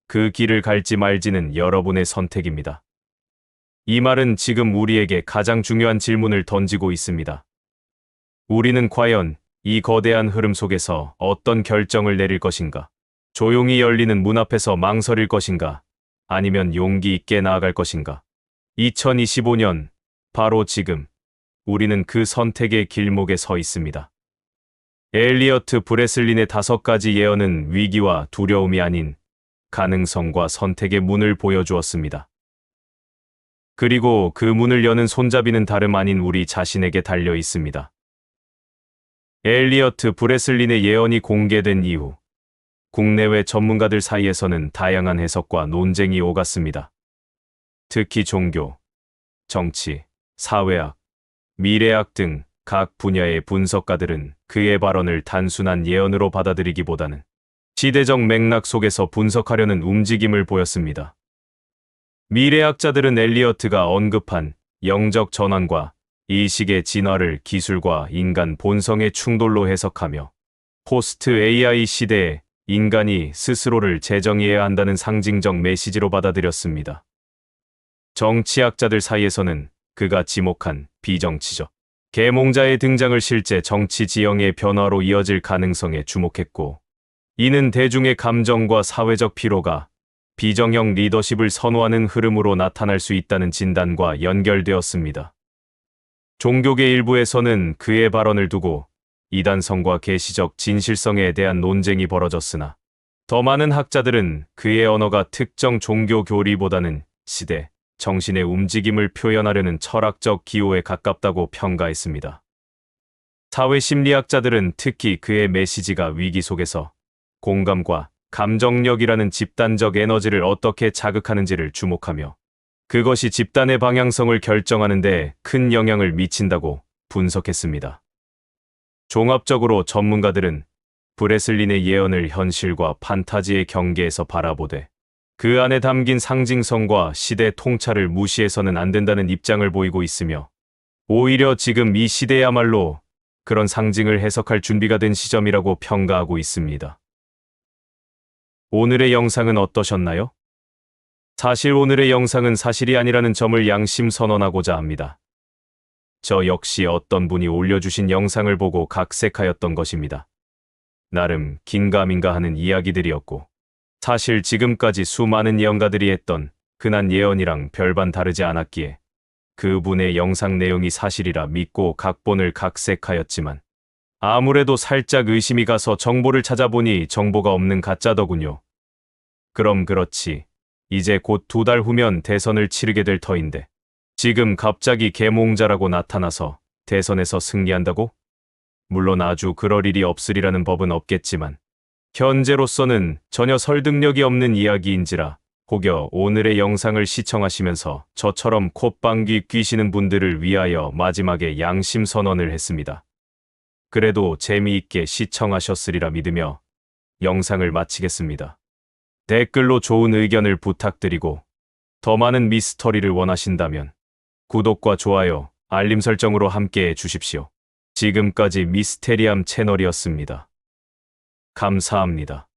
그 길을 갈지 말지는 여러분의 선택입니다. 이 말은 지금 우리에게 가장 중요한 질문을 던지고 있습니다. 우리는 과연 이 거대한 흐름 속에서 어떤 결정을 내릴 것인가? 조용히 열리는 문 앞에서 망설일 것인가? 아니면 용기 있게 나아갈 것인가? 2025년, 바로 지금, 우리는 그 선택의 길목에 서 있습니다. 엘리어트 브레슬린의 5가지 예언은 위기와 두려움이 아닌 가능성과 선택의 문을 보여주었습니다. 그리고 그 문을 여는 손잡이는 다름 아닌 우리 자신에게 달려 있습니다. 엘리어트 브레슬린의 예언이 공개된 이후 국내외 전문가들 사이에서는 다양한 해석과 논쟁이 오갔습니다. 특히 종교, 정치, 사회학, 미래학 등 각 분야의 분석가들은 그의 발언을 단순한 예언으로 받아들이기보다는 시대적 맥락 속에서 분석하려는 움직임을 보였습니다. 미래학자들은 엘리어트가 언급한 영적 전환과 의식의 진화를 기술과 인간 본성의 충돌로 해석하며 포스트 AI 시대에 인간이 스스로를 재정의해야 한다는 상징적 메시지로 받아들였습니다. 정치학자들 사이에서는 그가 지목한 비정치적 계몽자의 등장을 실제 정치 지형의 변화로 이어질 가능성에 주목했고, 이는 대중의 감정과 사회적 피로가 비정형 리더십을 선호하는 흐름으로 나타날 수 있다는 진단과 연결되었습니다. 종교계 일부에서는 그의 발언을 두고 이단성과 계시적 진실성에 대한 논쟁이 벌어졌으나, 더 많은 학자들은 그의 언어가 특정 종교 교리보다는 시대, 정신의 움직임을 표현하려는 철학적 기호에 가깝다고 평가했습니다. 사회심리학자들은 특히 그의 메시지가 위기 속에서 공감과 감정력이라는 집단적 에너지를 어떻게 자극하는지를 주목하며, 그것이 집단의 방향성을 결정하는 데 큰 영향을 미친다고 분석했습니다. 종합적으로 전문가들은 브레슬린의 예언을 현실과 판타지의 경계에서 바라보되, 그 안에 담긴 상징성과 시대 통찰을 무시해서는 안 된다는 입장을 보이고 있으며, 오히려 지금 이 시대야말로 그런 상징을 해석할 준비가 된 시점이라고 평가하고 있습니다. 오늘의 영상은 어떠셨나요? 사실 오늘의 영상은 사실이 아니라는 점을 양심 선언하고자 합니다. 저 역시 어떤 분이 올려주신 영상을 보고 각색하였던 것입니다. 나름 긴가민가 하는 이야기들이었고, 사실 지금까지 수많은 예언가들이 했던 흔한 예언이랑 별반 다르지 않았기에 그분의 영상 내용이 사실이라 믿고 각본을 각색하였지만, 아무래도 살짝 의심이 가서 정보를 찾아보니 정보가 없는 가짜더군요. 그럼 그렇지. 이제 곧 2달 후면 대선을 치르게 될 터인데, 지금 갑자기 계몽자라고 나타나서 대선에서 승리한다고? 물론 아주 그럴 일이 없으리라는 법은 없겠지만, 현재로서는 전혀 설득력이 없는 이야기인지라 혹여 오늘의 영상을 시청하시면서 저처럼 콧방귀 뀌시는 분들을 위하여 마지막에 양심 선언을 했습니다. 그래도 재미있게 시청하셨으리라 믿으며 영상을 마치겠습니다. 댓글로 좋은 의견을 부탁드리고, 더 많은 미스터리를 원하신다면 구독과 좋아요, 알림 설정으로 함께해 주십시오. 지금까지 미스테리함 채널이었습니다. 감사합니다.